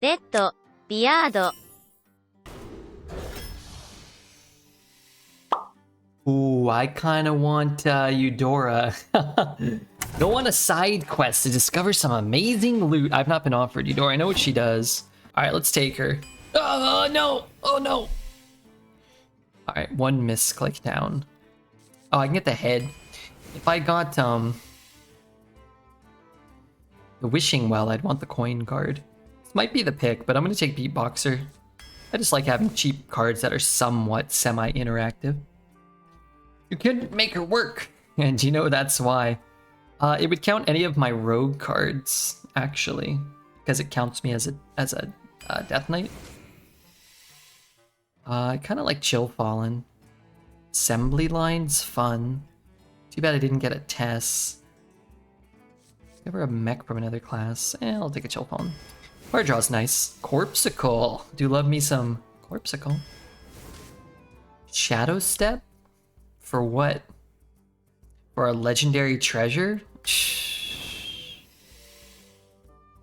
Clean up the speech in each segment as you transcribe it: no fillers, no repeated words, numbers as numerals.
Redbeard. Ooh, I kind of want Eudora. Go on a side quest to discover some amazing loot. I've not been offered Eudora. I know what she does. All right, let's take her. Oh, no. Oh, no. All right, one misclick down. Oh, I can get the head. If I got the wishing well, I'd want the coin card. This might be the pick, but I'm going to take Beatboxer. I just like having cheap cards that are somewhat semi-interactive. You could make her work, and you know that's why. It would count any of my rogue cards, actually, because it counts me as a Death Knight. I kind of like Chill Fallen. Assembly Line's fun. Too bad I didn't get a Tess. Ever a mech from another class? I'll take a Chill Fallen. Card draw's nice. Corpsicle. Do love me some Corpsicle. Shadow Step? For what? For a legendary treasure?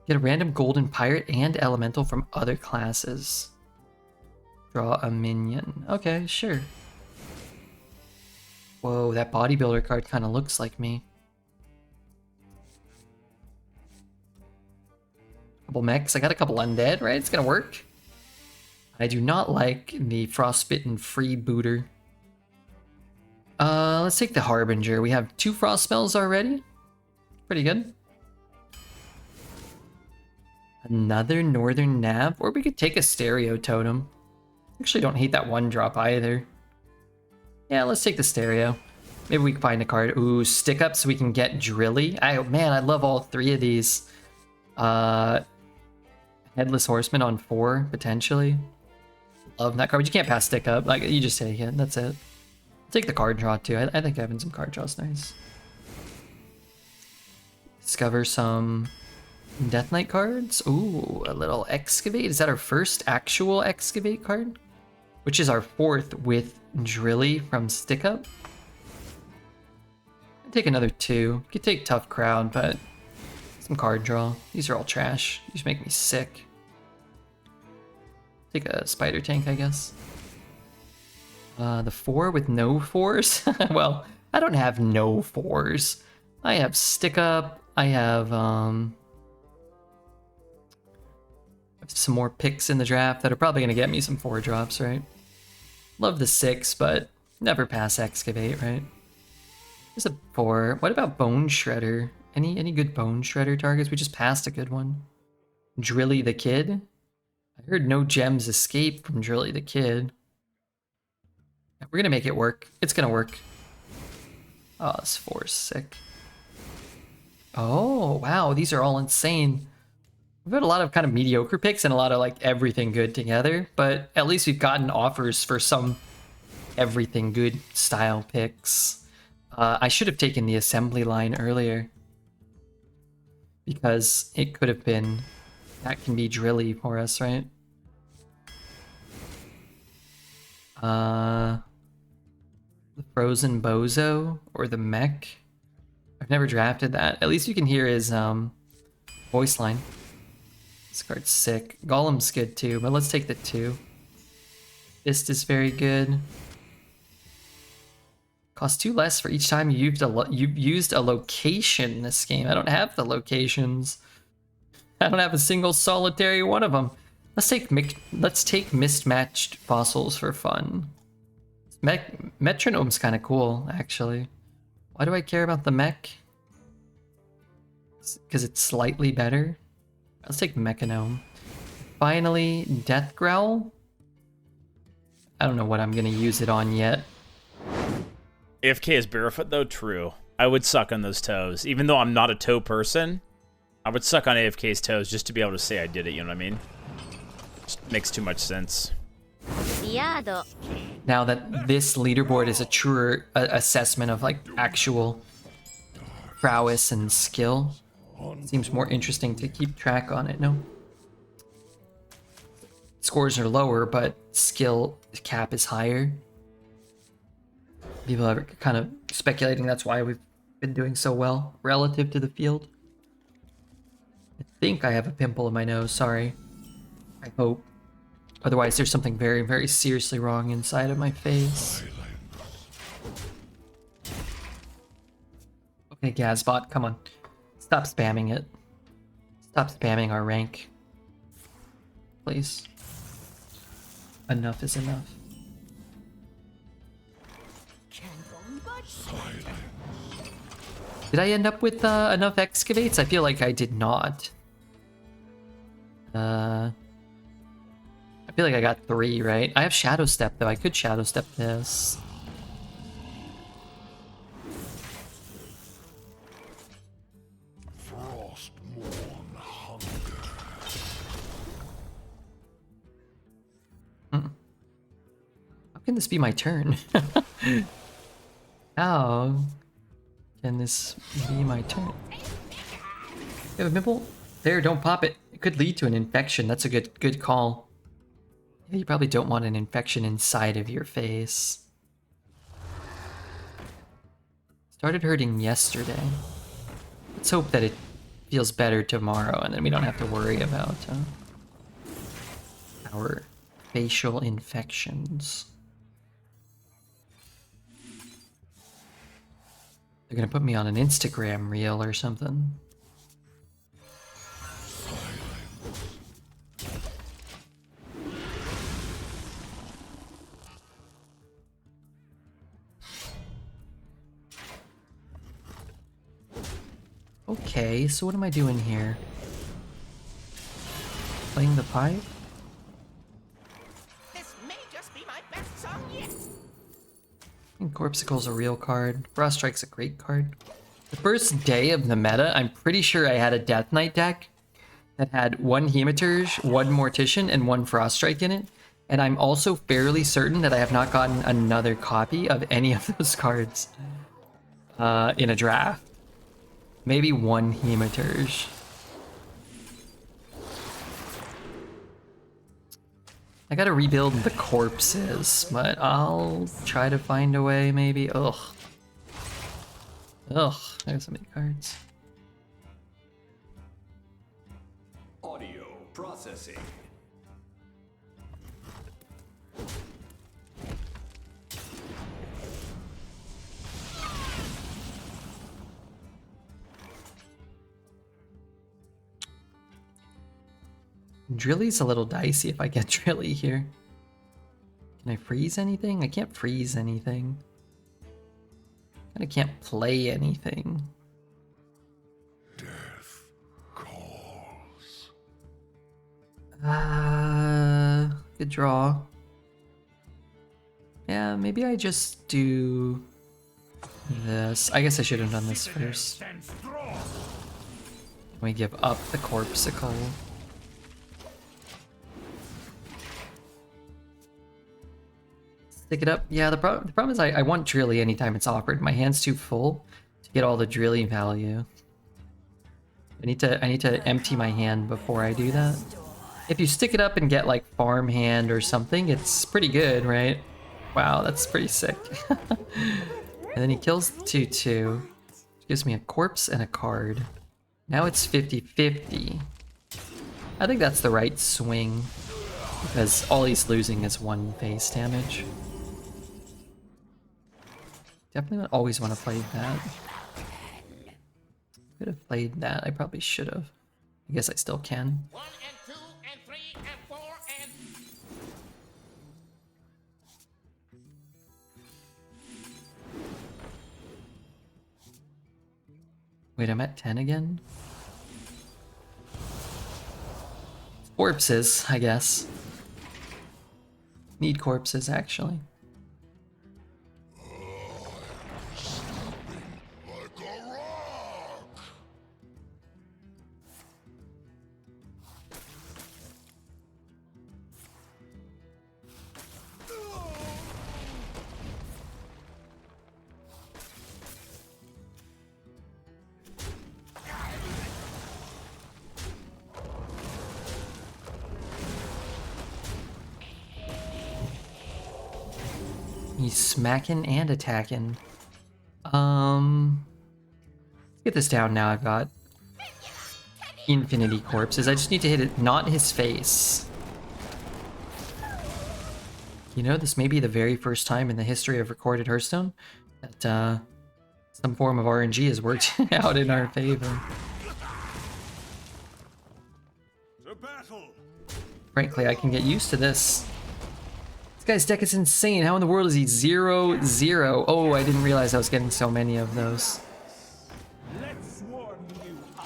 Get a random golden pirate and elemental from other classes. Draw a minion. Okay, sure. Whoa, that bodybuilder card kind of looks like me. Couple mechs. I got a couple undead, right? It's gonna work. I do not like the frostbitten freebooter. Let's take the Harbinger. We have 2 frost spells already. Pretty good. Another Northern Nav, or we could take a Stereo Totem. Actually don't hate that 1-drop either. Yeah, let's take the Stereo. Maybe we can find a card. Ooh, stick up so we can get Drilly. Man, I love all 3 of these. Headless Horseman on 4, potentially. Love that card, but you can't pass stick up. Like, you just take it, that's it. Take the card draw too. I think having some card draw is nice. Discover some Death Knight cards. Ooh, a little Excavate. Is that our first actual Excavate card? Which is our 4th with Drilly from Stick Up. I'd take another 2. Could take Tough Crowd, but some card draw. These are all trash. These make me sick. Take a Spider Tank, I guess. The 4 with no 4s? Well, I don't have no 4s. I have Stick Up. I have some more picks in the draft that are probably going to get me some 4-drops, right? Love the 6, but never pass Excavate, right? There's a 4. What about Bone Shredder? Any good Bone Shredder targets? We just passed a good one. Drilly the Kid? I heard no gems escape from Drilly the Kid. We're gonna make it work. It's gonna work. Oh, this 4 is sick. Oh, wow, these are all insane. We've had a lot of kind of mediocre picks and a lot of like everything good together, but at least we've gotten offers for some everything good style picks. I should have taken the assembly line earlier because it could have been, that can be Drilly for us, right? The Frozen Bozo or the Mech. I've never drafted that. At least you can hear his voice line. This card's sick. Golem's good too, but let's take the 2. Fist is very good. Costs 2 less for each time you've used a location in this game. I don't have the locations. I don't have a single solitary one of them. Let's take mismatched fossils for fun. Metronome's kind of cool, actually. Why do I care about the mech? Because it's slightly better. Let's take Mechanome. Finally, Death Growl. I don't know what I'm gonna use it on yet. AFK is barefoot though, true. I would suck on those toes. Even though I'm not a toe person, I would suck on AFK's toes just to be able to say I did it, you know what I mean? Just makes too much sense. Now that this leaderboard is a truer assessment of like actual prowess and skill, it seems more interesting to keep track on it, no? Scores are lower, but skill cap is higher. People are kind of speculating that's why we've been doing so well relative to the field. I think I have a pimple in my nose, sorry. I hope. Otherwise, there's something very, very seriously wrong inside of my face. Okay, Gazbot, come on. Stop spamming it. Stop spamming our rank. Please. Enough is enough. Did I end up with enough excavates? I feel like I did not. I feel like I got 3, right? I have Shadow Step, though. I could Shadow Step this. How can this be my turn? How can this be my turn? You have a Mibble? There, don't pop it. It could lead to an infection. That's a good call. Yeah, you probably don't want an infection inside of your face. Started hurting yesterday. Let's hope that it feels better tomorrow and then we don't have to worry about our facial infections. They're gonna put me on an Instagram reel or something. Okay, so what am I doing here? Playing the pipe? This may just be my best song yet. I think Corpsicle's a real card. Frost Strike's a great card. The first day of the meta, I'm pretty sure I had a Death Knight deck that had 1 Hematurge, 1 Mortician, and 1 Frost Strike in it. And I'm also fairly certain that I have not gotten another copy of any of those cards in a draft. Maybe 1 Hematurge. I gotta rebuild the corpses, but I'll try to find a way, maybe. Ugh. Ugh, there's so many cards. Audio processing. Drilly's a little dicey if I get Drilly here. Can I freeze anything? I can't freeze anything. I can't play anything. Death calls. Good draw. Yeah, maybe I just do this. I guess I should have done this first. We give up the Corpsicle. Stick it up. Yeah, the problem is I want Drilly anytime it's offered. My hand's too full to get all the Drilly value. I need to empty my hand before I do that. If you stick it up and get like farm hand or something, it's pretty good, right? Wow, that's pretty sick. And then he kills the 2/2. Gives me a corpse and a card. Now it's 50-50. I think that's the right swing because all he's losing is 1 face damage. Definitely always want to play that. Could have played that. I probably should have. I guess I still can. 1 and 2 and 3 and 4 and... Wait, I'm at 10 again? Corpses, I guess. Need corpses, actually. He's smacking and attacking. Let's get this down now. I've got infinity corpses. I just need to hit it, not his face. You know, this may be the very first time in the history of recorded Hearthstone that some form of RNG has worked out in our favor. To battle. Frankly, I can get used to this. This guy's deck is insane. How in the world is he 0-0? Oh, I didn't realize I was getting so many of those.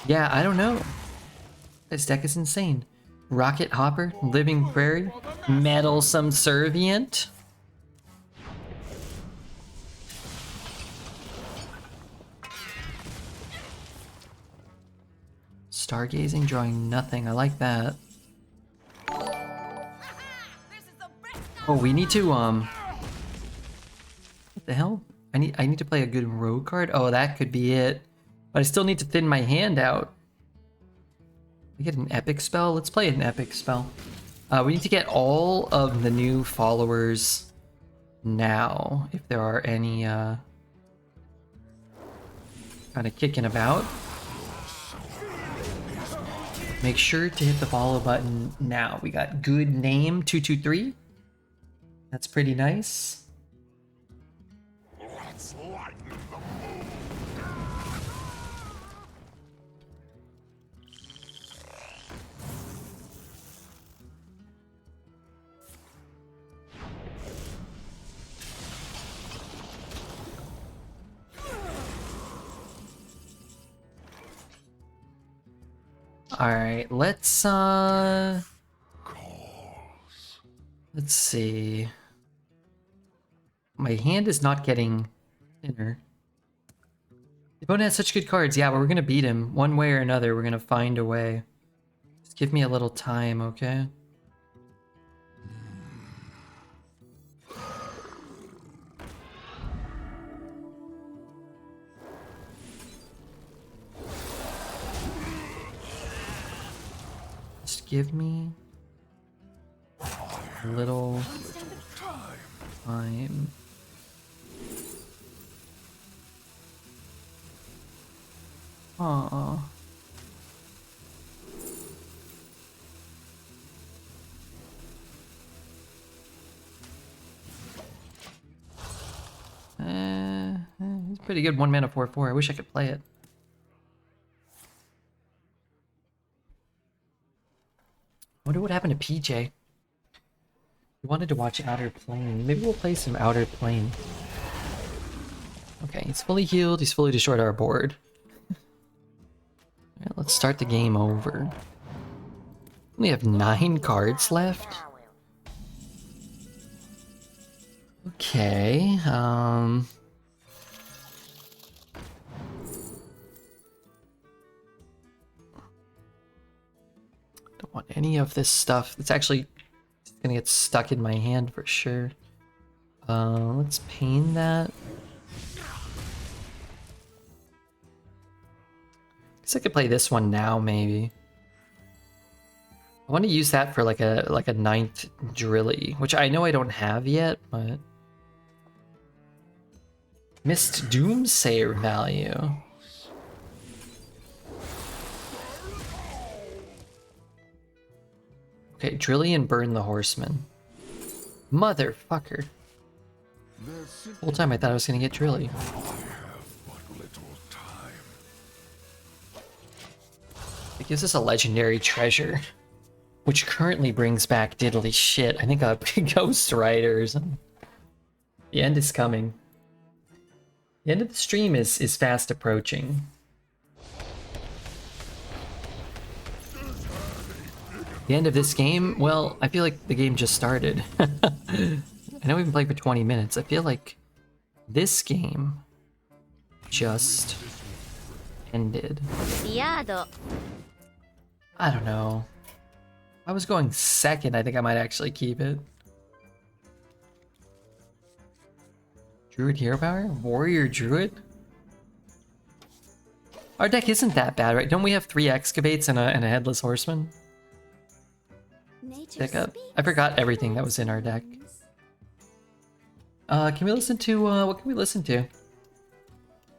Yeah, I don't know. This deck is insane. Rocket Hopper, Living Prairie, Metal Subservient. Stargazing, drawing nothing. I like that. Oh, we need to what the hell? I need to play a good rogue card. Oh, that could be it. But I still need to thin my hand out. We get an epic spell. Let's play an epic spell. We need to get all of the new followers now, if there are any kind of kicking about. Make sure to hit the follow button now. We got good name 223. That's pretty nice. Let's lighten the mood. All right, let's see. My hand is not getting thinner. The opponent has such good cards. Yeah, but we're gonna beat him one way or another. We're gonna find a way. Just give me a little time, okay? Just give me a little time. Aww. It's pretty good. 1 mana 4/4. I wish I could play it. Wonder what happened to PJ. We wanted to watch Outer Plane. Maybe we'll play some Outer Plane. Okay, he's fully healed. He's fully destroyed our board. Alright, let's start the game over. We have 9 cards left. Okay, don't want any of this stuff. It's actually gonna get stuck in my hand for sure. Let's pain that. Guess I could play this one now, maybe. I want to use that for like a 9th Drilly, which I know I don't have yet, but missed Doomsayer value. Okay, Drilly and Burn the Horseman. Motherfucker. The whole time I thought I was gonna get Drilly. It gives us a legendary treasure, which currently brings back diddly shit. I think a Ghost Rider or something. The end is coming. The end of the stream is fast approaching. The end of this game, well, I feel like the game just started. I know we've been playing for 20 minutes. I feel like this game just ended. I don't know. I was going second. I think I might actually keep it. Druid Hero Power? Warrior Druid? Our deck isn't that bad, right? Don't we have 3 Excavates and a Headless Horseman? Deck up. I forgot everything that was in our deck. Can we listen to, what can we listen to?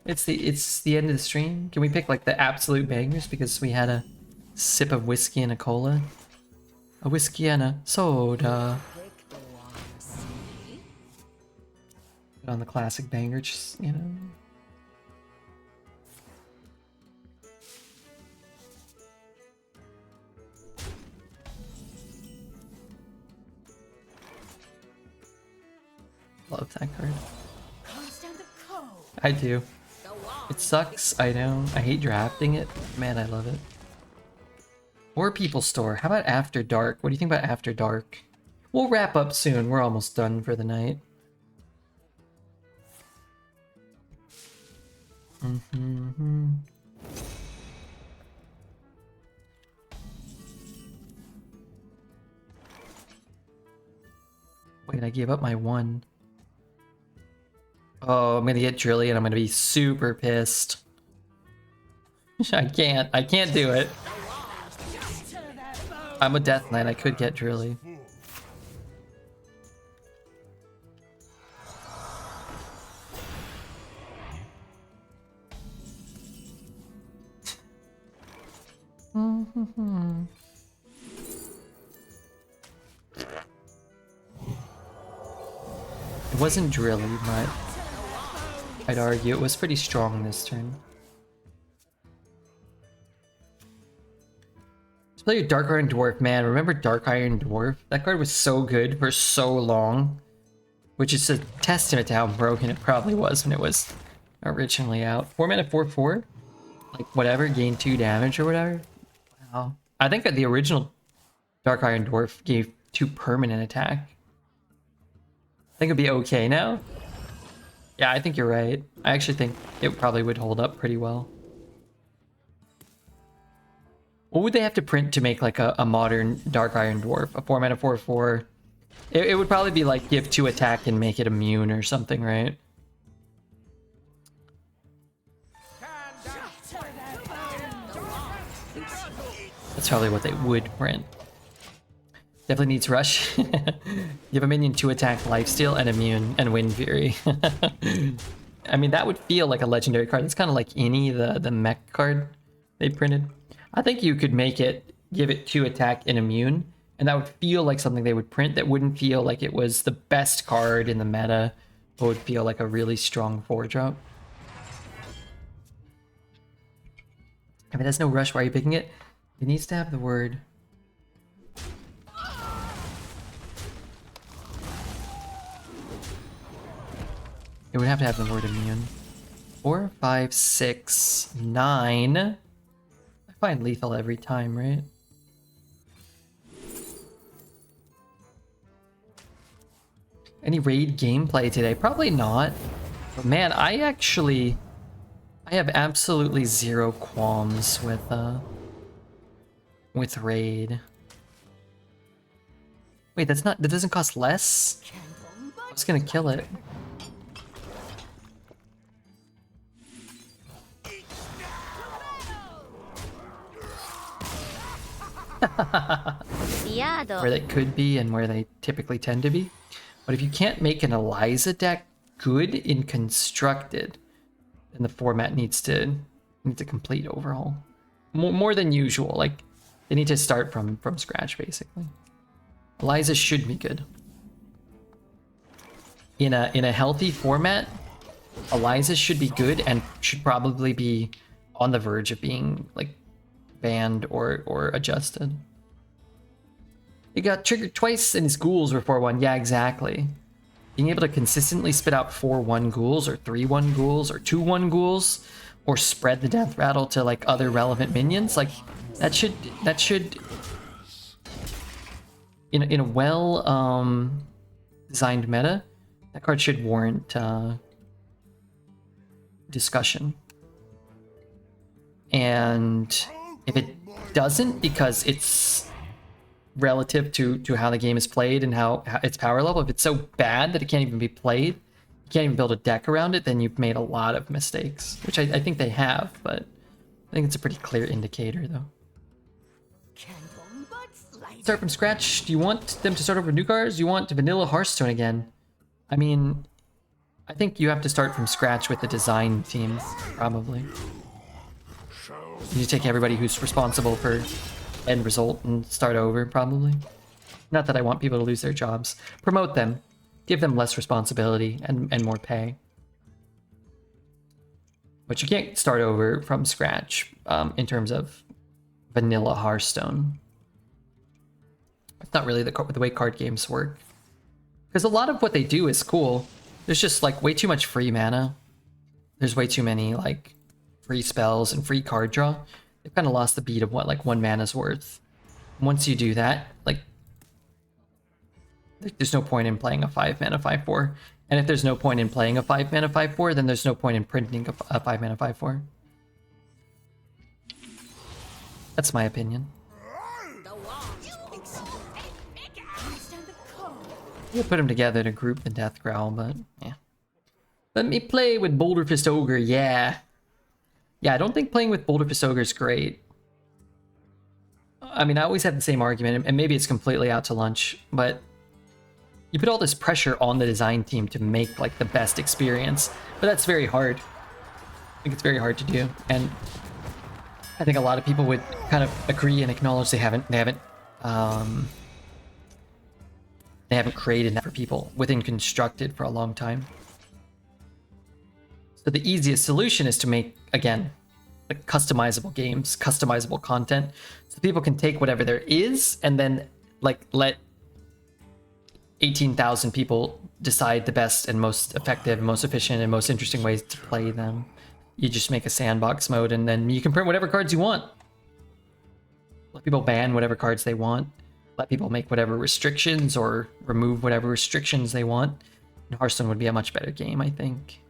It's the end of the stream. Can we pick like the absolute bangers because we had a sip of whiskey and a cola? A whiskey and a soda. Put on the classic banger, just, you know. Love that card. I do. It sucks, I know. I hate drafting it. Man, I love it. Or People Store. How about After Dark? What do you think about After Dark? We'll wrap up soon. We're almost done for the night. Wait, I gave up my one. Oh, I'm gonna get Drilly and I'm gonna be super pissed. I can't do it. I'm a Death Knight, I could get Drilly. It wasn't Drilly, but I'd argue it was pretty strong this turn. Let's play your Dark Iron Dwarf. Man, remember Dark Iron Dwarf? That card was so good for so long. Which is a testament to how broken it probably was when it was originally out. 4 mana 4/4? Like whatever, gain 2 damage or whatever? Wow. I think that the original Dark Iron Dwarf gave 2 permanent attack. I think it'd be okay now. Yeah, I think you're right. I actually think it probably would hold up pretty well. What would they have to print to make like a modern Dark Iron Dwarf? A 4 mana 4/4? It would probably be like give 2 attack and make it immune or something, right? That's probably what they would print. Definitely needs Rush. Give a minion 2 attack, lifesteal, and immune, and Wind Fury. I mean, that would feel like a legendary card. It's kind of like any the mech card they printed. I think you could make it, give it 2 attack and immune, and that would feel like something they would print. That wouldn't feel like it was the best card in the meta, but would feel like a really strong 4-drop. If it has no Rush, why are you picking it? It needs to have the word. It would have to have the word immune. 4, 5, 6, 9. I find lethal every time, right? Any raid gameplay today? Probably not. But man, I have absolutely zero qualms with raid. Wait, that doesn't cost less? I was gonna kill it. Where they could be and where they typically tend to be. But if you can't make an Eliza deck good in constructed, then the format needs to complete overhaul. More than usual. Like they need to start from scratch basically. Eliza should be good. In a healthy format, Eliza should be good and should probably be on the verge of being like banned or adjusted. He got triggered twice and his ghouls were 4/1. Yeah, exactly. Being able to consistently spit out 4/1 ghouls or 3/1 ghouls or 2/1 ghouls or spread the death rattle to like other relevant minions, like that should in a well designed meta, that card should warrant discussion. And if it doesn't, because it's relative to how the game is played and how its power level, if it's so bad that it can't even be played, you can't even build a deck around it, then you've made a lot of mistakes, which I think they have, but I think it's a pretty clear indicator though. Start from scratch. Do you want them to start over new cards? Do you want vanilla Hearthstone again? I mean, I think you have to start from scratch with the design team, probably. You take everybody who's responsible for end result and start over, probably. Not that I want people to lose their jobs. Promote them. give them less responsibility and more pay. But you can't start over from scratch in terms of vanilla Hearthstone. It's not really the way card games work. Because a lot of what they do is cool. There's just like way too much free mana. There's way too many like free spells and free card draw. They've kind of lost the beat of what like 1 mana's worth. Once you do that, like there's no point in playing a 5 mana 5/4. And if there's no point in playing a 5 mana 5/4, then there's no point in printing a 5 mana 5/4. That's my opinion. We'll put them together to group the Death Growl, but yeah. Let me play with Boulder Fist Ogre, yeah. Yeah, I don't think playing with Boulder Fist Ogre is great. I mean, I always have the same argument, and maybe it's completely out to lunch, but you put all this pressure on the design team to make like the best experience, but that's very hard. I think it's very hard to do, and I think a lot of people would kind of agree and acknowledge they haven't created that for people within Constructed for a long time. So the easiest solution is to make, again, like customizable games, customizable content, so people can take whatever there is and then like let 18,000 people decide the best and most effective, most efficient, and most interesting ways to play them. You just make a sandbox mode and then you can print whatever cards you want. Let people ban whatever cards they want. Let people make whatever restrictions or remove whatever restrictions they want. And Hearthstone would be a much better game, I think.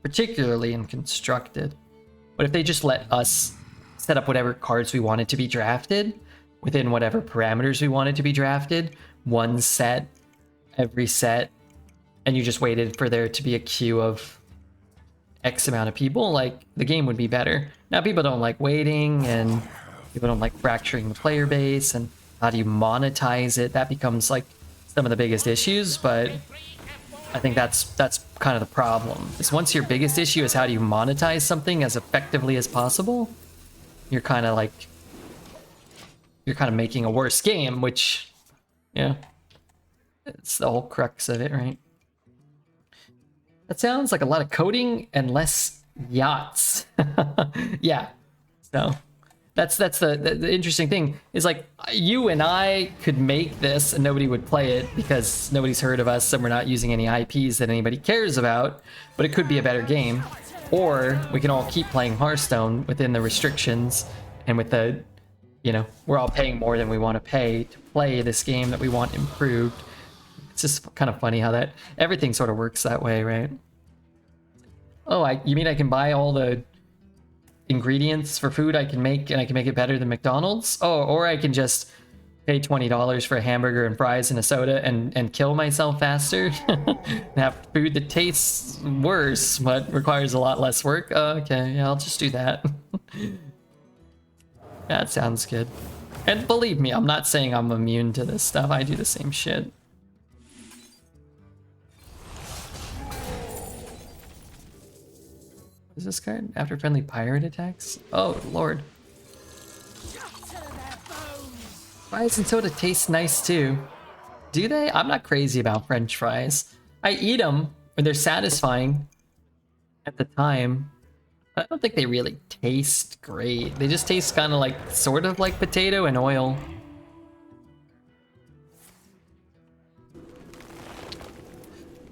Particularly in Constructed. But if they just let us set up whatever cards we wanted to be drafted, within whatever parameters we wanted to be drafted, one set, every set, and you just waited for there to be a queue of X amount of people, like, the game would be better. Now, people don't like waiting, and people don't like fracturing the player base, and how do you monetize it? That becomes like some of the biggest issues, but I think that's kind of the problem. Is once your biggest issue is how do you monetize something as effectively as possible, you're kind of making a worse game, which, yeah, it's the whole crux of it, right? That sounds like a lot of coding and less yachts. Yeah, so that's the interesting thing is like you and I could make this and nobody would play it because nobody's heard of us and we're not using any IPs that anybody cares about, but it could be a better game. Or we can all keep playing Hearthstone within the restrictions and with the, you know, we're all paying more than we want to pay to play this game that we want improved. It's just kind of funny how that everything sort of works that way, right? Oh, you mean I can buy all the ingredients for food I can make and I can make it better than McDonald's? Oh, or I can just pay $20 for a hamburger and fries and a soda and kill myself faster and have food that tastes worse but requires a lot less work. Okay, yeah, I'll just do that. That sounds good. And believe me, I'm not saying I'm immune to this stuff. I do the same shit. Is this card? After friendly pirate attacks? Oh, lord. Fries and soda taste nice too. Do they? I'm not crazy about French fries. I eat them when they're satisfying at the time. I don't think they really taste great. They just taste kind of like, sort of like potato and oil.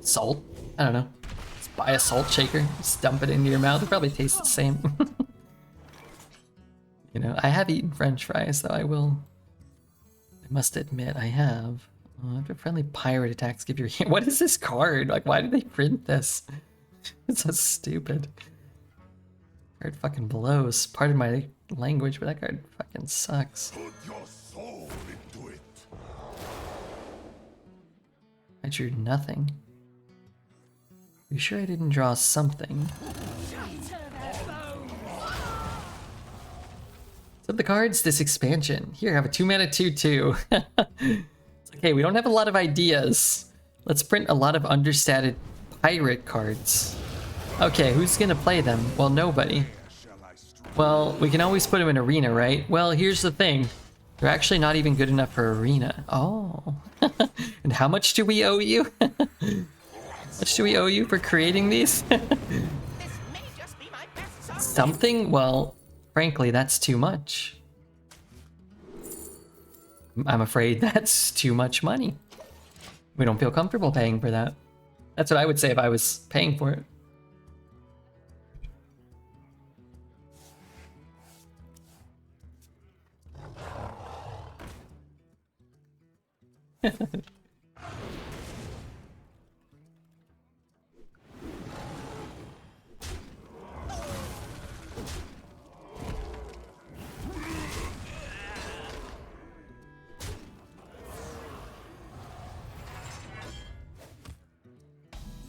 Salt? I don't know. Just buy a salt shaker, just dump it into your mouth. It probably tastes the same. You know, I have eaten French fries, though. I must admit, I have. After friendly pirate attacks, give your... What is this card? Like, why did they print this? It's so stupid. Card fucking blows. Pardon my language, but that card fucking sucks. Put your soul into it. I drew nothing. You sure I didn't draw something? So the cards, this expansion. Here, have a 2-mana 2/2. It's like, hey, we don't have a lot of ideas. Let's print a lot of understated pirate cards. Okay, who's gonna play them? Well, nobody. Well, we can always put them in Arena, right? Well, here's the thing. They're actually not even good enough for Arena. Oh. And how much do we owe you? much do we owe you for creating these? This may just be my best song. Something? Well, frankly, that's too much. I'm afraid that's too much money. We don't feel comfortable paying for that. That's what I would say if I was paying for it.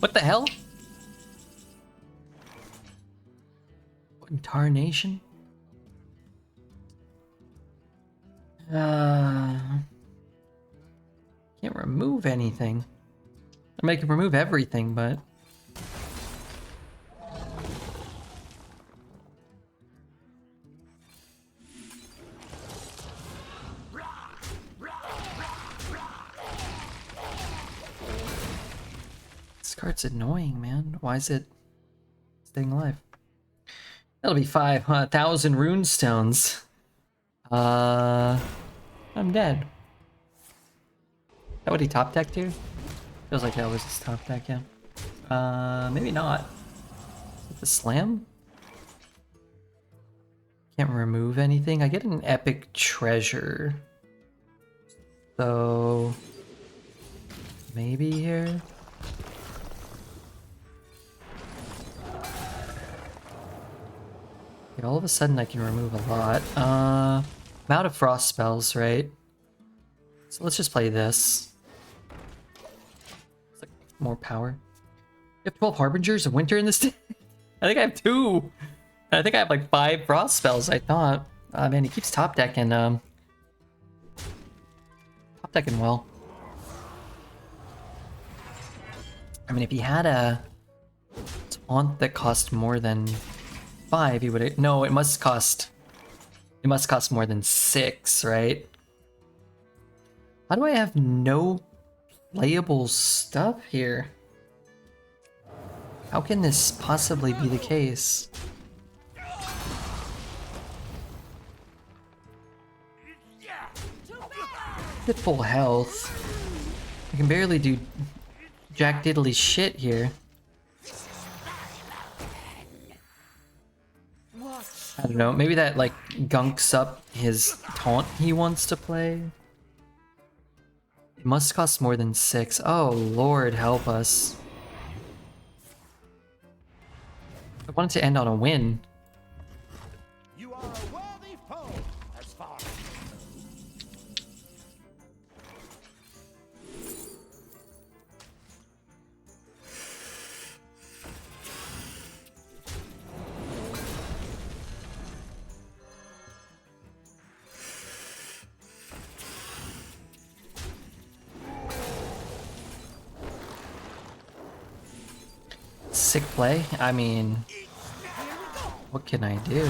What the hell? What in tarnation? Can't remove anything. I mean, I can remove everything, but this card's annoying, man. Why is it staying alive? That'll be 5,000 rune stones. I'm dead. Is that what he top decked here? Feels like that was his top deck, yeah. Maybe not. Is it the slam? Can't remove anything. I get an epic treasure. So maybe here. Okay, all of a sudden I can remove a lot. I'm out of frost spells, right? So let's just play this. It's like more power. You have 12 Harbingers of Winter in this deck? I think I have 2. I think I have like 5 frost spells, I thought. Man, he keeps top decking, well. I mean, if he had a taunt that cost more than 5, he would. No, it must cost more than 6, right? How do I have no playable stuff here? How can this possibly be the case? At full health. I can barely do jack diddly shit here. I don't know, maybe that like gunks up his taunt he wants to play. It must cost more than 6. Oh Lord, help us. I wanted to end on a win. You are a worthy foe, as far as Sick play? I mean, what can I do?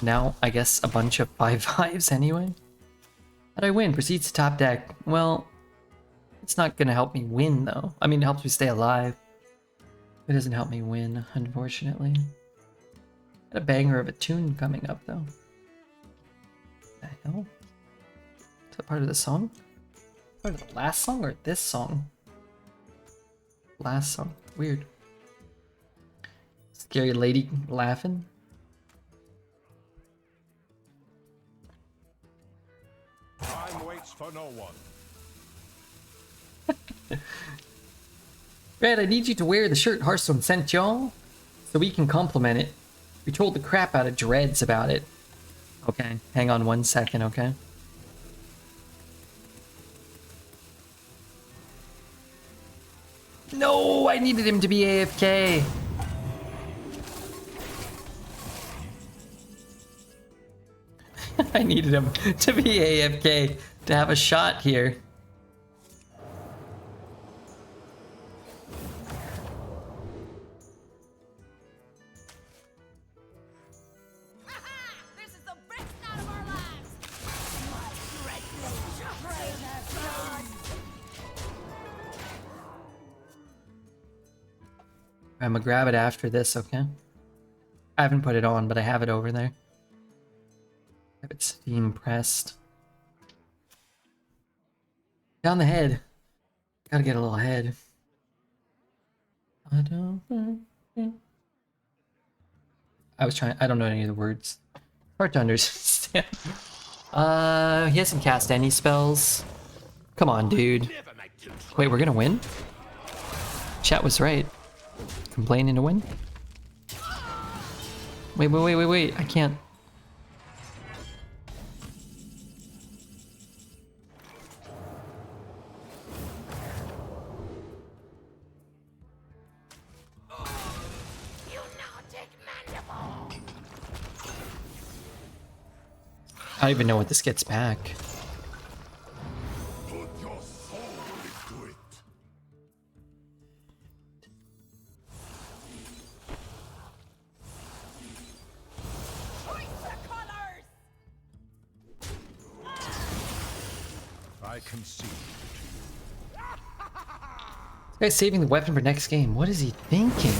Now, I guess a bunch of 5/5s anyway? How'd I win? Proceeds to top deck. Well, it's not gonna help me win though. I mean, it helps me stay alive. It doesn't help me win, unfortunately. Got a banger of a tune coming up though. What the hell? Is that part of the song? Part of the last song or this song? Last song. Weird. Scary lady laughing. time waits for no one. Red, I need you to wear the shirt Hearthstone sent y'all so we can compliment it. We told the crap out of Dreads about it. Okay, hang on 1 second, okay? No, I needed him to be AFK. I needed him to be AFK to have a shot here. This is the best night of our lives! I'm gonna grab it after this, okay? I haven't put it on, but I have it over there. Have it steam pressed. Down the head. Gotta get a little head. I don't know any of the words. Hard to understand. He hasn't cast any spells. Come on, dude. Wait, we're gonna win? Chat was right. Complaining to win? Wait. I can't. I don't even know what this gets back. Put your soul into it. I concede. This guy's saving the weapon for next game. What is he thinking?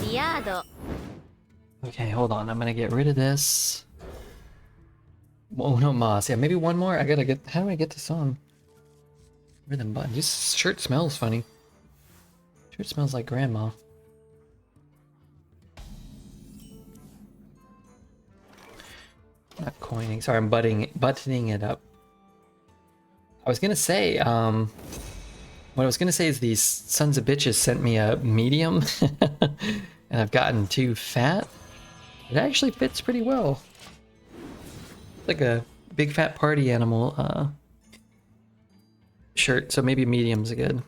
Okay, hold on. I'm gonna get rid of this. Oh no, Moss. Yeah, maybe one more. I gotta get. How do I get this on? Rhythm button. This shirt smells funny. Shirt smells like grandma. Not coining. Sorry, I'm buttoning it up. I was gonna say, what I was gonna say is these sons of bitches sent me a medium, and I've gotten too fat. It actually fits pretty well. Like a big fat party animal shirt, so maybe medium's good.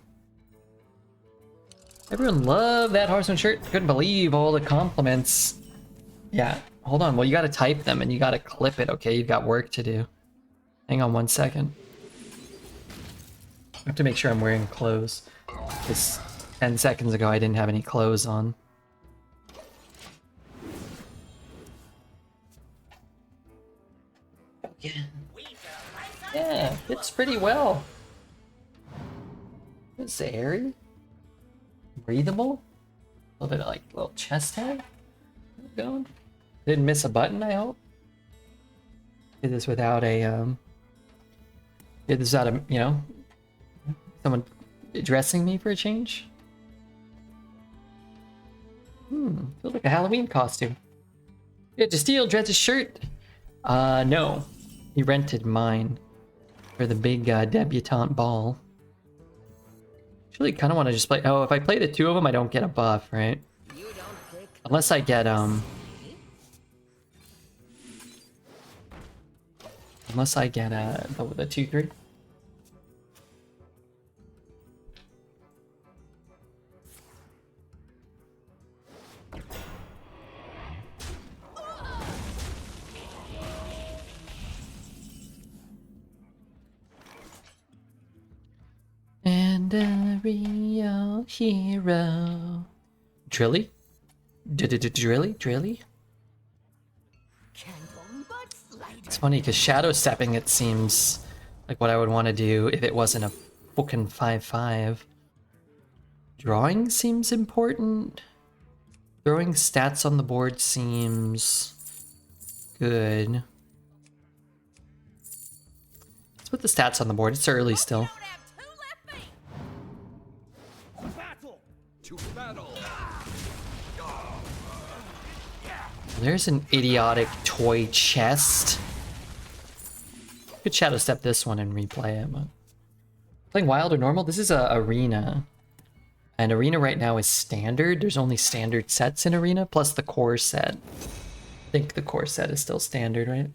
Everyone loved that Hearthstone shirt. Couldn't believe all the compliments. Yeah, hold on. Well, you gotta type them and you gotta clip it, okay? You've got work to do. Hang on 1 second. I have to make sure I'm wearing clothes. Because 10 seconds ago I didn't have any clothes on. Yeah, fits pretty well. It's airy, breathable, a little bit of like little chest hair going. Didn't miss a button, I hope. Did this without a you know, someone dressing me for a change. Feels like a Halloween costume. Yeah, to steal Dredge's shirt. No. He rented mine for the big debutante ball. Actually, kind of want to just play. Oh, if I play the two of them, I don't get a buff, right? Unless I get unless I get the 2/3. And a real hero. Drilly? Drilly? It's funny because shadow stepping, it seems like what I would want to do if it wasn't a fucking 5/5. Drawing seems important. Throwing stats on the board seems good. Let's put the stats on the board. It's early still. There's an idiotic toy chest. Could shadow step this one and replay it, but playing wild or normal? This is a arena. And arena right now is standard. There's only standard sets in arena, plus the core set. I think the core set is still standard, right?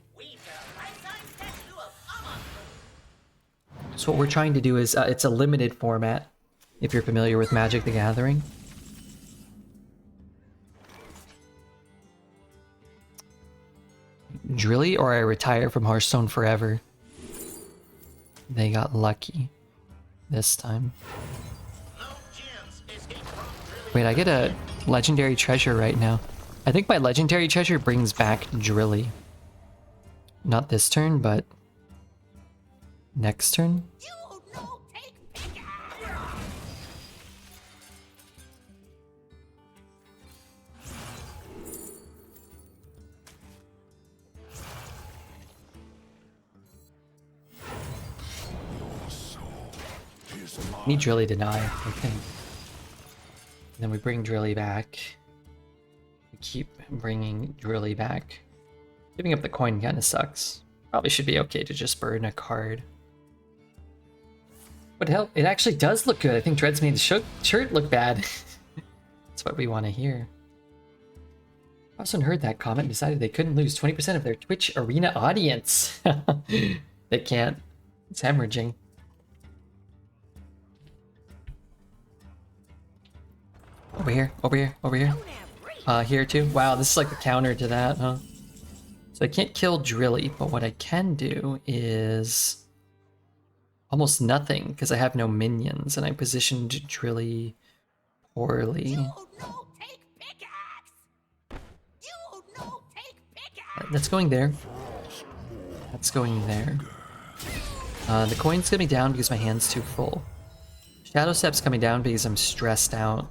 So what we're trying to do is, it's a limited format, if you're familiar with Magic the Gathering. Drilly or I retire from Hearthstone forever. They got lucky this time. Wait, I get a legendary treasure right now. I think my legendary treasure brings back Drilly. Not this turn, but next turn. Need Drilly to die, I think. And then we bring Drilly back. We keep bringing Drilly back. Giving up the coin kind of sucks. Probably should be okay to just burn a card. What the hell? It actually does look good. I think Dread's made the shirt look bad. That's what we want to hear. Awesome heard that comment and decided they couldn't lose 20% of their Twitch Arena audience. They can't. It's hemorrhaging. Over here, over here, over here. Here too. Wow, this is like the counter to that, huh? So I can't kill Drilly, but what I can do is almost nothing because I have no minions and I positioned Drilly poorly. That's going there. That's going there. The coin's coming down because my hand's too full. Shadow Step's coming down because I'm stressed out.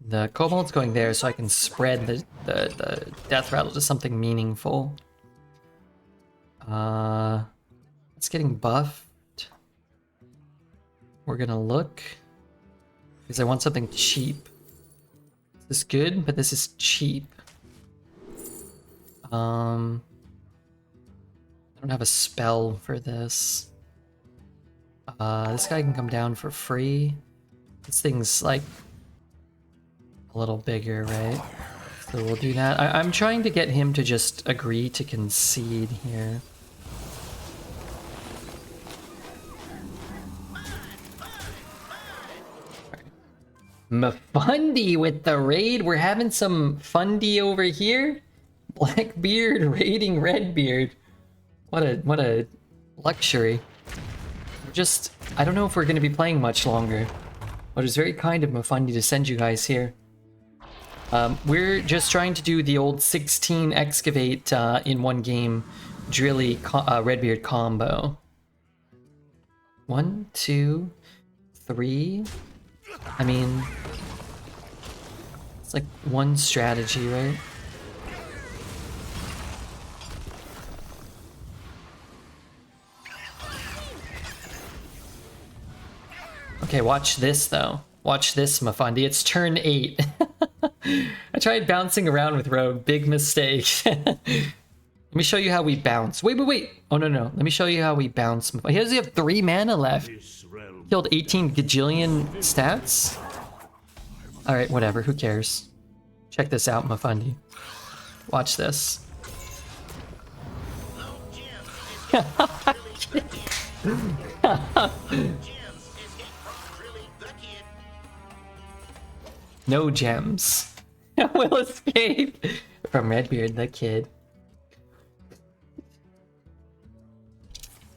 The Kobold's going there so I can spread the Death Rattle to something meaningful. It's getting buffed. We're gonna look. Because I want something cheap. This is good, but this is cheap. I don't have a spell for this. This guy can come down for free. This thing's like a little bigger, right? So we'll do that. I'm trying to get him to just agree to concede here. Mafundi with the raid. We're having some fundy over here. Blackbeard raiding Redbeard. What a luxury. I don't know if we're going to be playing much longer. But it's very kind of Mafundi to send you guys here. We're just trying to do the old 16 excavate in one game Drilly Redbeard combo. 1, 2, 3. I mean, it's like one strategy, right? Okay, watch this though. Watch this, Mafundi. It's turn 8. I tried bouncing around with Rogue. Big mistake. Let me show you how we bounce. Wait. Oh, no. Let me show you how we bounce. He does have 3 mana left. Killed 18 gajillion stats? Alright, whatever. Who cares? Check this out, Mafundi. Watch this. No gems. Will escape from Redbeard the kid.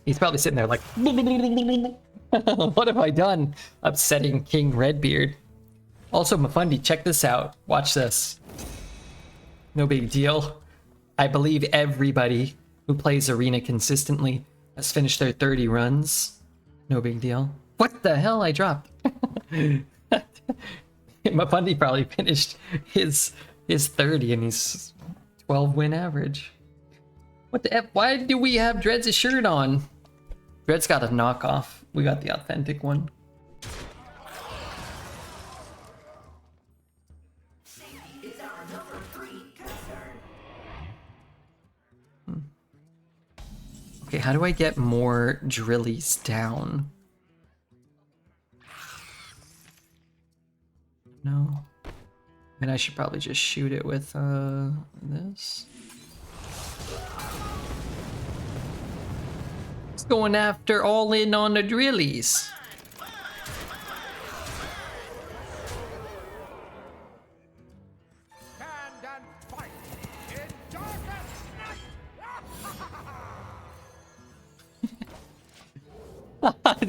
He's probably sitting there like, what have I done? Upsetting King Redbeard. Also, Mafundi, check this out. Watch this. No big deal. I believe everybody who plays Arena consistently has finished their 30 runs. No big deal. What the hell? I dropped. Mafundi probably finished his 30 and he's 12 win average. What the F? Why do we have Dread's shirt on? Dread's got a knockoff. We got the authentic one. Okay, how do I get more Drillies down? No. I mean, I should probably just shoot it with this. It's going after all in on the Drillies.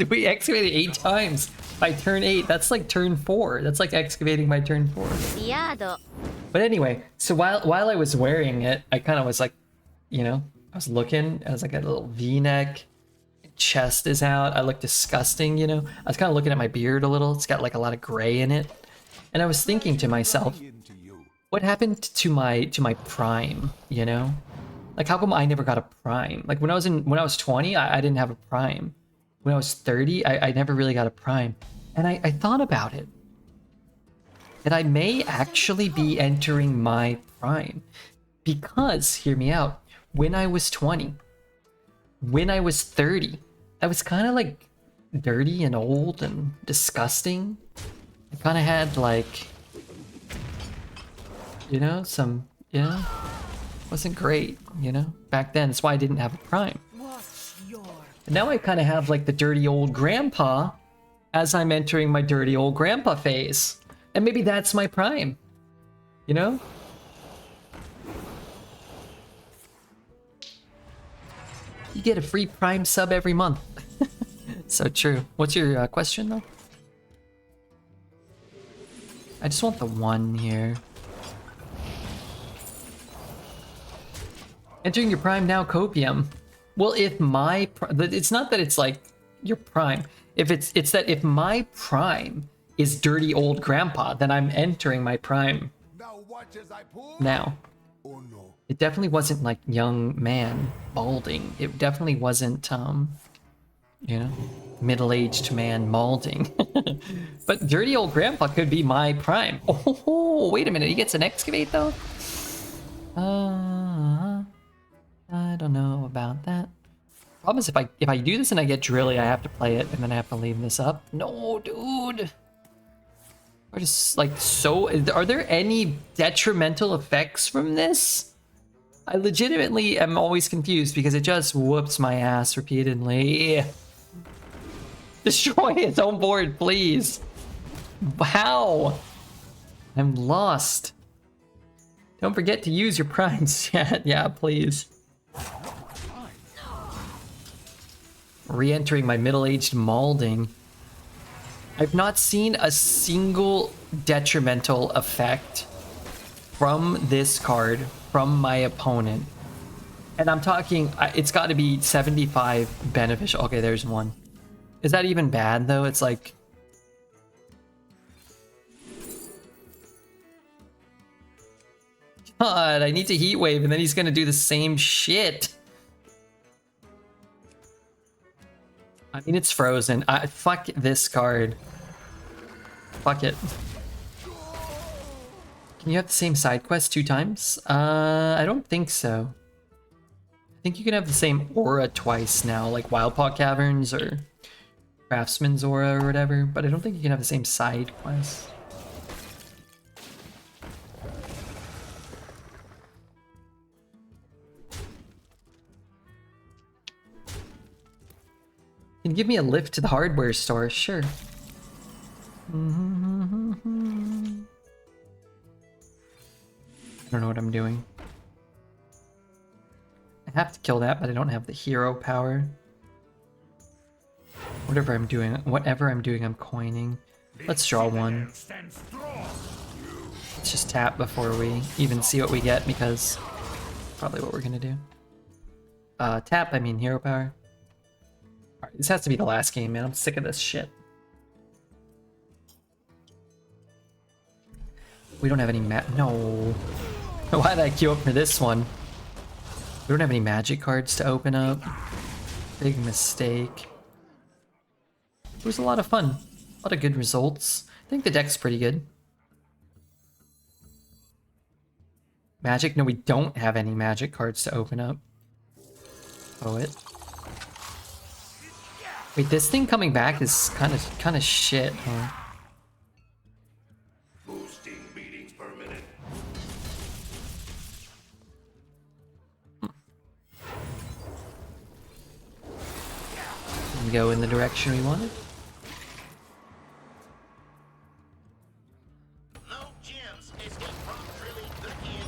We excavated 8 times by turn 8. That's like turn 4. That's like excavating by turn 4. But anyway, so while I was wearing it, I kind of was like, you know, I was looking. I was like a little V-neck. Chest is out. I look disgusting, you know. I was kind of looking at my beard a little. It's got like a lot of gray in it. And I was thinking to myself, what happened to my prime, you know? Like, how come I never got a prime? Like when I was 20, I didn't have a prime. when I was 30, I never really got a prime. And I thought about it. And I may actually be entering my prime. Because, hear me out, when I was 20, when I was 30, I was kind of like dirty and old and disgusting. I kind of had like, you know, some, you know, wasn't great, you know, back then. That's why I didn't have a prime. And now I kind of have like the dirty old grandpa as I'm entering my dirty old grandpa phase. And maybe that's my prime, you know? You get a free prime sub every month. So true. What's your question though? I just want the one here. Entering your prime now, copium. Well, if my it's not that it's like your prime. If it's that if my prime is dirty old grandpa, then I'm entering my prime Now watch as I pull. now. Oh no. It definitely wasn't like young man balding. It definitely wasn't you know, middle-aged man malding. But dirty old grandpa could be my prime. Oh, wait a minute. He gets an excavate though? I don't know about that. Problem is if I do this and I get drilly, I have to play it and then I have to leave this up. No, dude. We're just like so. Are there any detrimental effects from this? I legitimately am always confused because it just whoops my ass repeatedly. Destroy its own board, please. How? I'm lost. Don't forget to use your primes chat. Yeah, please. Re-entering my middle-aged malding. I've not seen a single detrimental effect from this card from my opponent. And I'm talking, it's got to be 75 beneficial. Okay, there's one. Is that even bad though? It's like... God, I need to heat wave and then he's gonna do the same shit. I mean, it's frozen. Fuck this card. Fuck it. Can you have the same side quest 2 times? I don't think so. I think you can have the same aura twice now, like Wildpaw Caverns or Craftsman's Aura or whatever, but I don't think you can have the same side quest. Can you give me a lift to the hardware store? Sure. I don't know what I'm doing. I have to kill that, but I don't have the hero power. Whatever I'm doing, I'm coining. Let's draw one. Let's just tap before we even see what we get, because probably what we're gonna do. Tap, I mean hero power. Alright, this has to be the last game, man. I'm sick of this shit. We don't have any no. Why did I queue up for this one? We don't have any magic cards to open up. Big mistake. It was a lot of fun. A lot of good results. I think the deck's pretty good. Magic? No, we don't have any magic cards to open up. Poet. Wait, this thing coming back is kind of shit, huh? Boosting beatings per minute. And go in the direction we wanted. No gems escape from drilling again.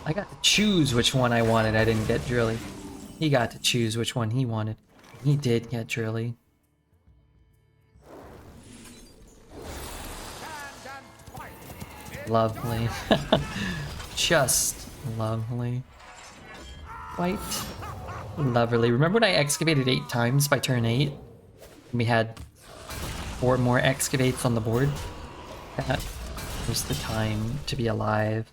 I got to choose which one I wanted. I didn't get Drilly. He got to choose which one he wanted. He did get Drilly. Lovely. Just lovely. Quite lovely. Remember when I excavated 8 times by turn 8? And we had 4 more excavates on the board? That was the time to be alive.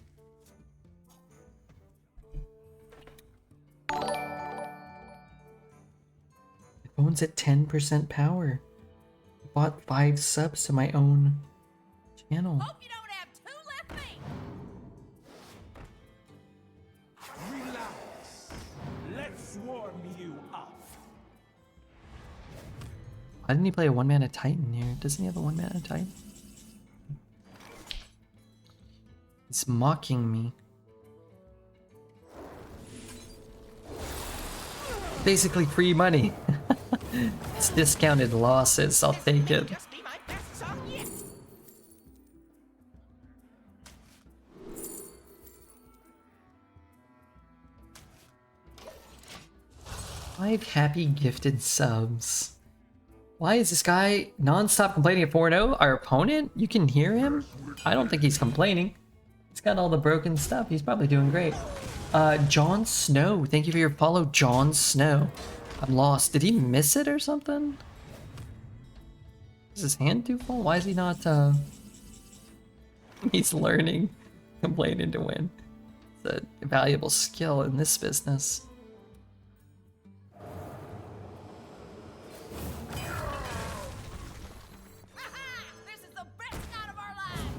phone's at 10% power. I bought 5 subs to my own channel. Hope you don't have 2 left me. Relax. Let's warm you up. Why didn't he play a 1-mana Titan here? Doesn't he have a 1-mana Titan? He's mocking me. Basically free money. It's discounted losses. I'll take it. Just be my best song yet. 5 happy gifted subs. Why is this guy non-stop complaining at 4-0? Our opponent? You can hear him? I don't think he's complaining. He's got all the broken stuff. He's probably doing great. Jon Snow. Thank you for your follow, Jon Snow. I'm lost. Did he miss it or something? Is his hand too full? Why is he not, He's learning. Complaining to win. It's a valuable skill in this business. This is the best night of our lives.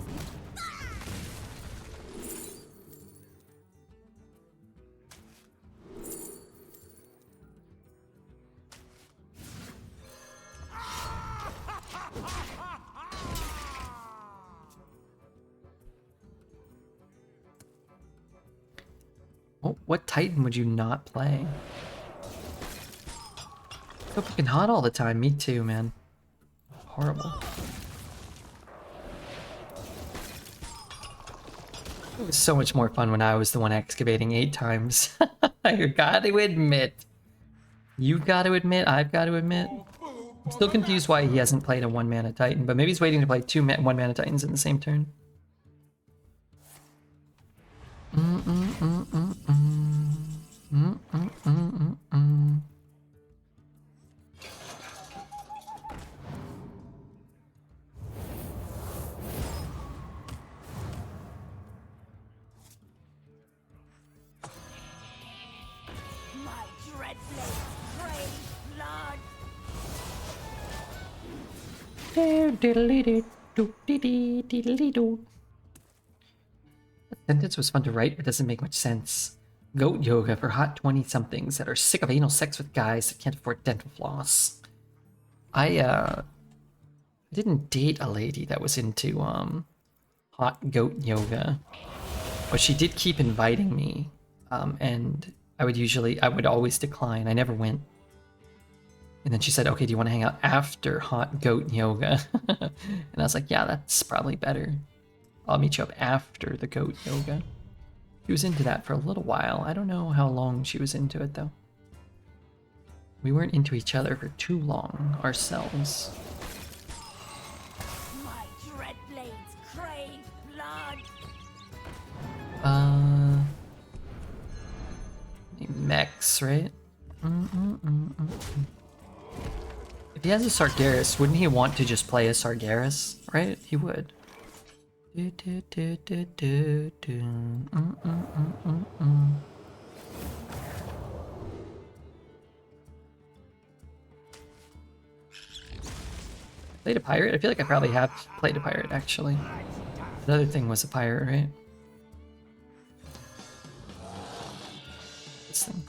What Titan would you not play? So fucking hot all the time. Me too, man. Horrible. It was so much more fun when I was the one excavating 8 times. You gotta admit. You gotta admit, I've gotta admit. I'm still confused why he hasn't played a 1-mana Titan, but maybe he's waiting to play 2 1-mana Titans in the same turn. My dread blades crave blood. That sentence was fun to write, but doesn't make much sense. Goat yoga for hot 20-somethings that are sick of anal sex with guys that can't afford dental floss. I didn't date a lady that was into hot goat yoga, but she did keep inviting me, and I would always decline. I never went. And then she said, okay, do you want to hang out after hot goat yoga? And I was like, yeah, that's probably better. I'll meet you up after the goat yoga. She was into that for a little while. I don't know how long she was into it, though. We weren't into each other for too long ourselves. My dread blades crave blood. Mechs, right? If he has a Sargeras, wouldn't he want to just play a Sargeras? Right? He would. Played a pirate? I feel like I probably have played a pirate, actually. The other thing was a pirate, right? This thing.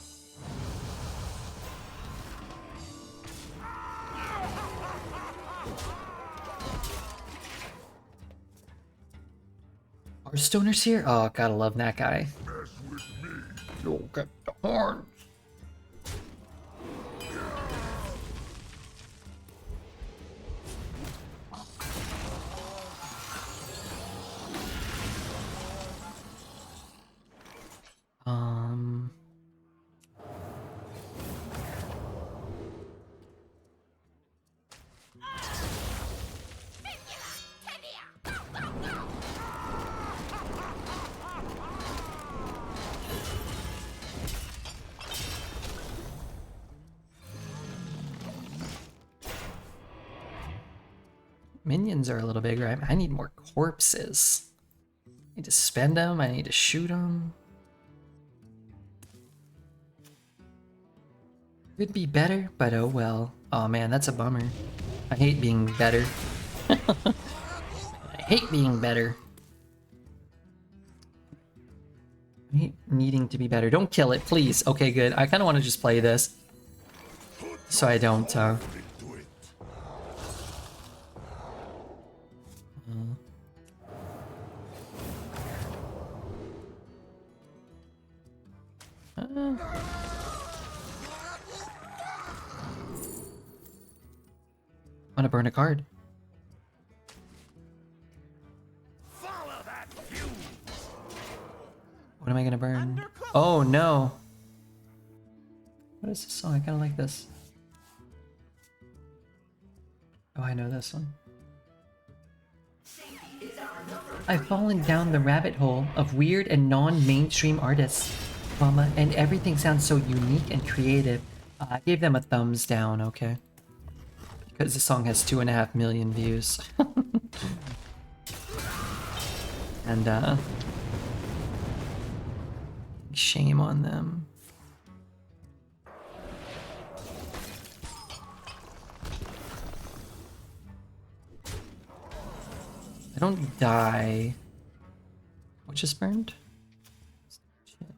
Hearthstoner's here? Oh, gotta love that guy. Look at the horns. Minions are a little big, right? I need more corpses. I need to spend them. I need to shoot them. Could be better, but oh well. Oh man, that's a bummer. I hate being better. I hate being better. I hate needing to be better. Don't kill it, please. Okay, good. I kind of want to just play this. So I don't, want to burn a card. What am I gonna burn? Oh no! What is this song? I kind of like this. Oh, I know this one. I've fallen down the rabbit hole of weird and non-mainstream artists, mama, and everything sounds so unique and creative. I gave them a thumbs down, okay? Because the song has 2.5 million views. And, shame on them. I don't die. What just burned? Shit. You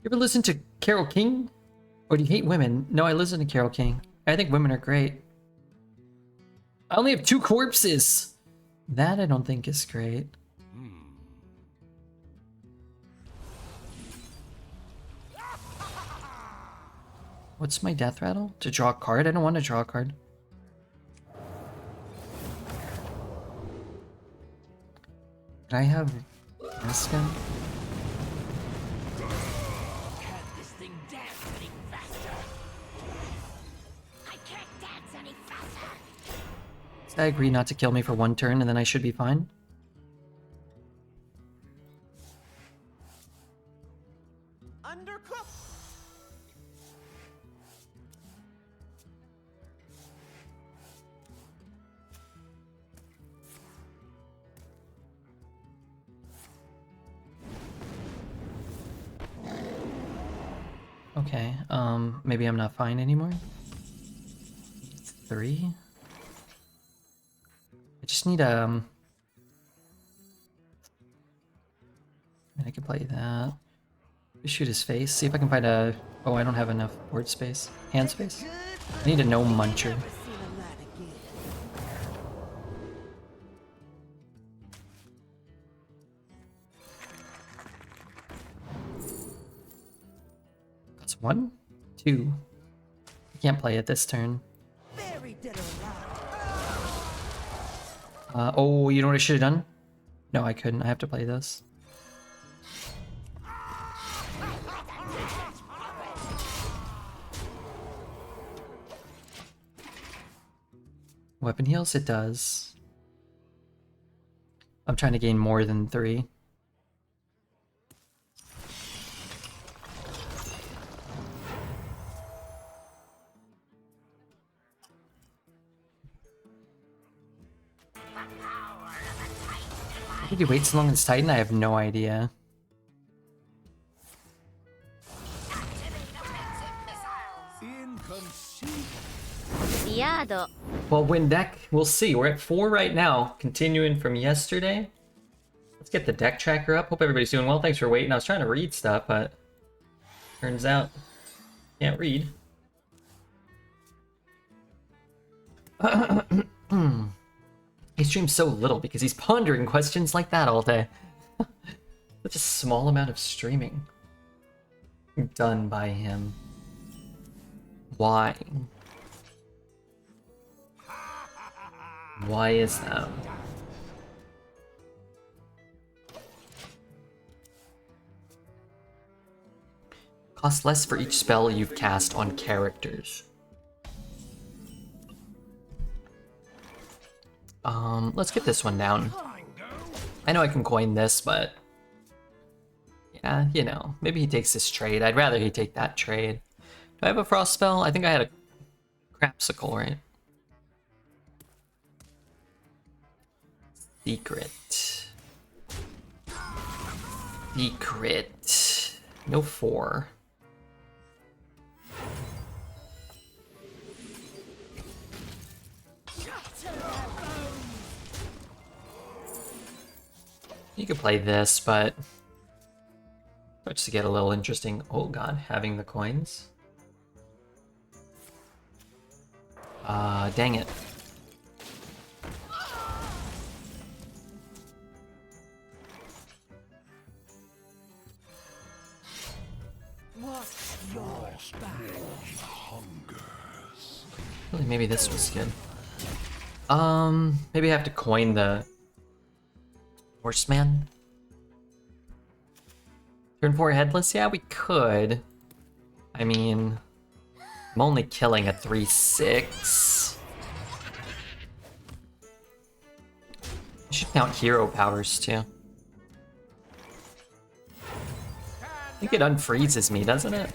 ever listen to Carole King? Or do you hate women? No, I listen to Carole King. I think women are great. I only have 2 corpses! That I don't think is great. What's my death rattle? To draw a card? I don't want to draw a card. Can I have this gun? Can't this thing dance any faster? I can't dance any faster. Did I agree not to kill me for 1 turn and then I should be fine? Undercooked. Okay, maybe I'm not fine anymore. 3? I just need I can play that. Shoot his face. See if I can find a. Oh, I don't have enough board space. Hand space. I need a no muncher. That's 1, 2. I can't play it this turn. Oh, you know what I should have done? No, I couldn't. I have to play this. Weapon heals? It does. I'm trying to gain more than 3. Why did you wait so long in this Titan? I have no idea. Well, win deck, we'll see. We're at 4 right now, continuing from yesterday. Let's get the deck tracker up. Hope everybody's doing well. Thanks for waiting. I was trying to read stuff, but turns out can't read. He streams so little because he's pondering questions like that all day. Such a small amount of streaming done by him. Why? Why is that? Cost less for each spell you've cast on characters. Let's get this one down. I know I can coin this, but yeah, you know, maybe he takes this trade. I'd rather he take that trade. Do I have a frost spell? I think I had a crapsicle, right? Secret. Secret. No 4. You could play this, but just to get a little interesting. Oh god, having the coins. Dang it. Really, maybe this was good. Maybe I have to coin the Horseman. Turn 4 headless? Yeah, we could. I mean, I'm only killing a 3/6. I should count hero powers too. I think it unfreezes me, doesn't it?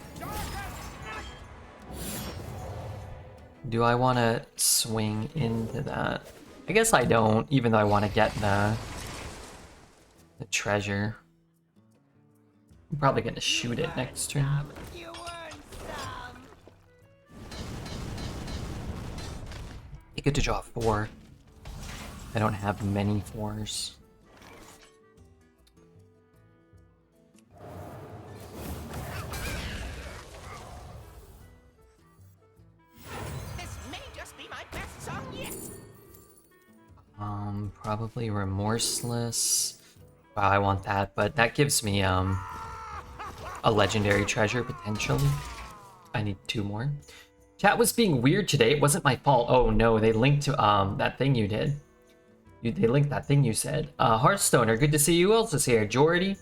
Do I want to swing into that? I guess I don't, even though I want to get the treasure. I'm probably going to shoot it next turn. You earned some. You get to draw 4. I don't have many 4s. This may just be my best song yet. Probably Remorseless. Wow, I want that, but that gives me a legendary treasure potentially. I need 2 more. Chat was being weird today. It wasn't my fault. Oh no, they linked to that thing you did. They linked that thing you said. Hearthstoner, good to see you. Who else is here? Jordy,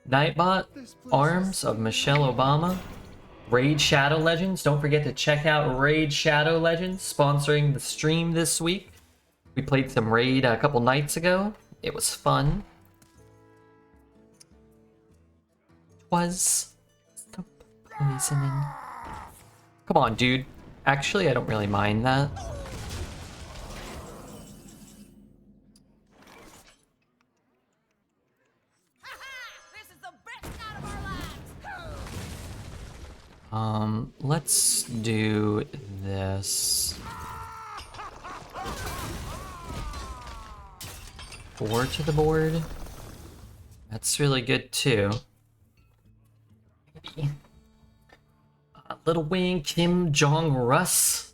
Nightbot, Arms of Michelle Obama, Raid Shadow Legends. Don't forget to check out Raid Shadow Legends, sponsoring the stream this week. We played some Raid a couple nights ago. It was fun. Was the poisoning. Come on, dude. Actually, I don't really mind that. This is the best night of our lives. Let's do this. 4 to the board. That's really good too. Maybe. Little Wing, Kim Jong Russ.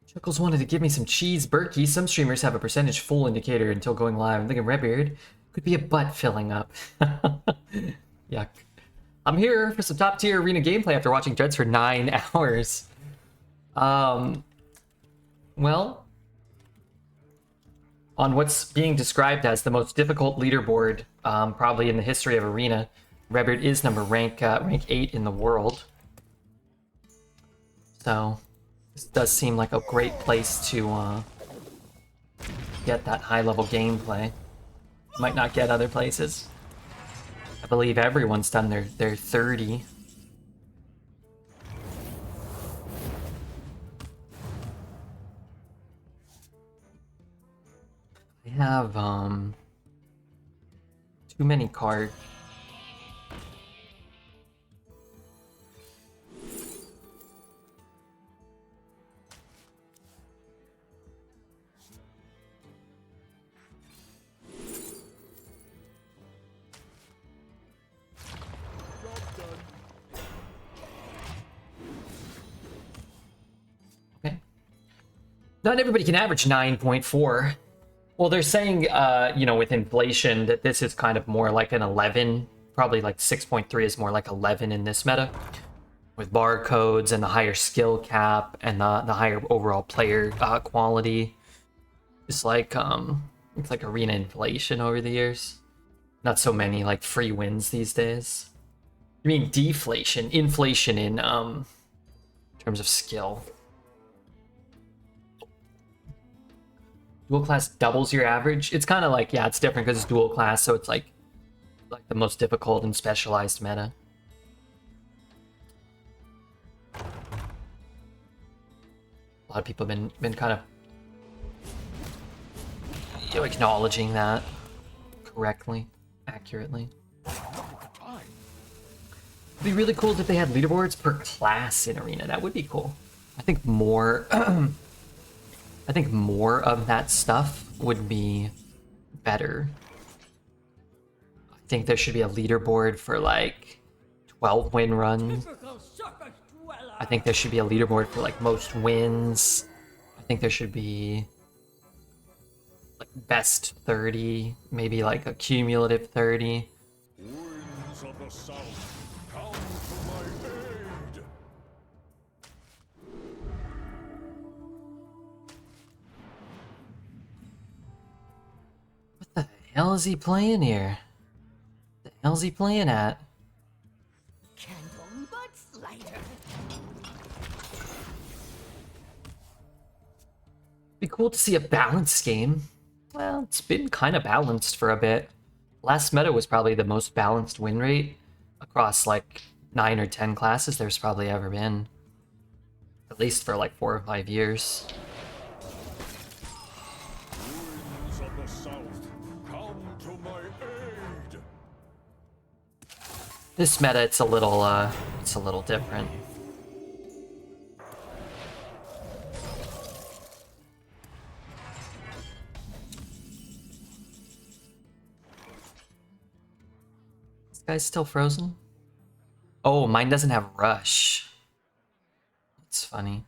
Chuckles wanted to give me some cheese Berkey. Some streamers have a percentage full indicator until going live. I'm thinking Redbeard could be a butt filling up. Yuck. I'm here for some top tier arena gameplay after watching Dreads for 9 hours. Well, on what's being described as the most difficult leaderboard probably in the history of Arena, Redbeard is rank 8 in the world. So this does seem like a great place to get that high level gameplay. Might not get other places. I believe everyone's done their 30. I have too many cards. Okay. Not everybody can average 9.4. Well, they're saying, you know, with inflation, that this is kind of more like an 11. Probably like 6.3 is more like 11 in this meta. With barcodes and the higher skill cap and the higher overall player quality. It's like arena inflation over the years. Not so many like free wins these days. I mean deflation, inflation in terms of skill. Dual class doubles your average. It's kind of like, yeah, it's different because it's dual class, so it's like the most difficult and specialized meta. A lot of people have been kind of, you know, acknowledging that correctly, accurately. It'd be really cool if they had leaderboards per class in Arena. That would be cool. I think more I think more of that stuff would be better. think there should be a leaderboard for like 12 win runs. I think there should be a leaderboard for like most wins. I think there should be like best 30, maybe like a cumulative 30. Winds of the south, come to my aid. What the hell is he playing here? The hell's he playing at? Candle Mudslider. Be cool to see a balanced game. Well, it's been kind of balanced for a bit. Last meta was probably the most balanced win rate across like 9 or 10 classes there's probably ever been. At least for like 4 or 5 years. Winds of the south, come to my aid. This meta, it's a little different. This guy's still frozen? Oh, mine doesn't have rush. That's funny.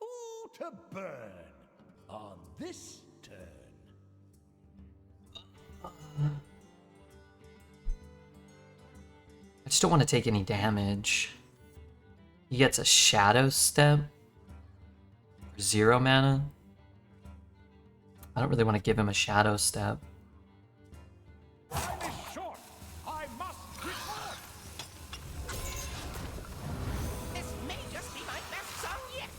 Who to burn on this turn? I just don't want to take any damage. He gets a Shadow Step for 0 mana. I don't really want to give him a Shadow Step. Time is short. I must report. This may just be my best song yet.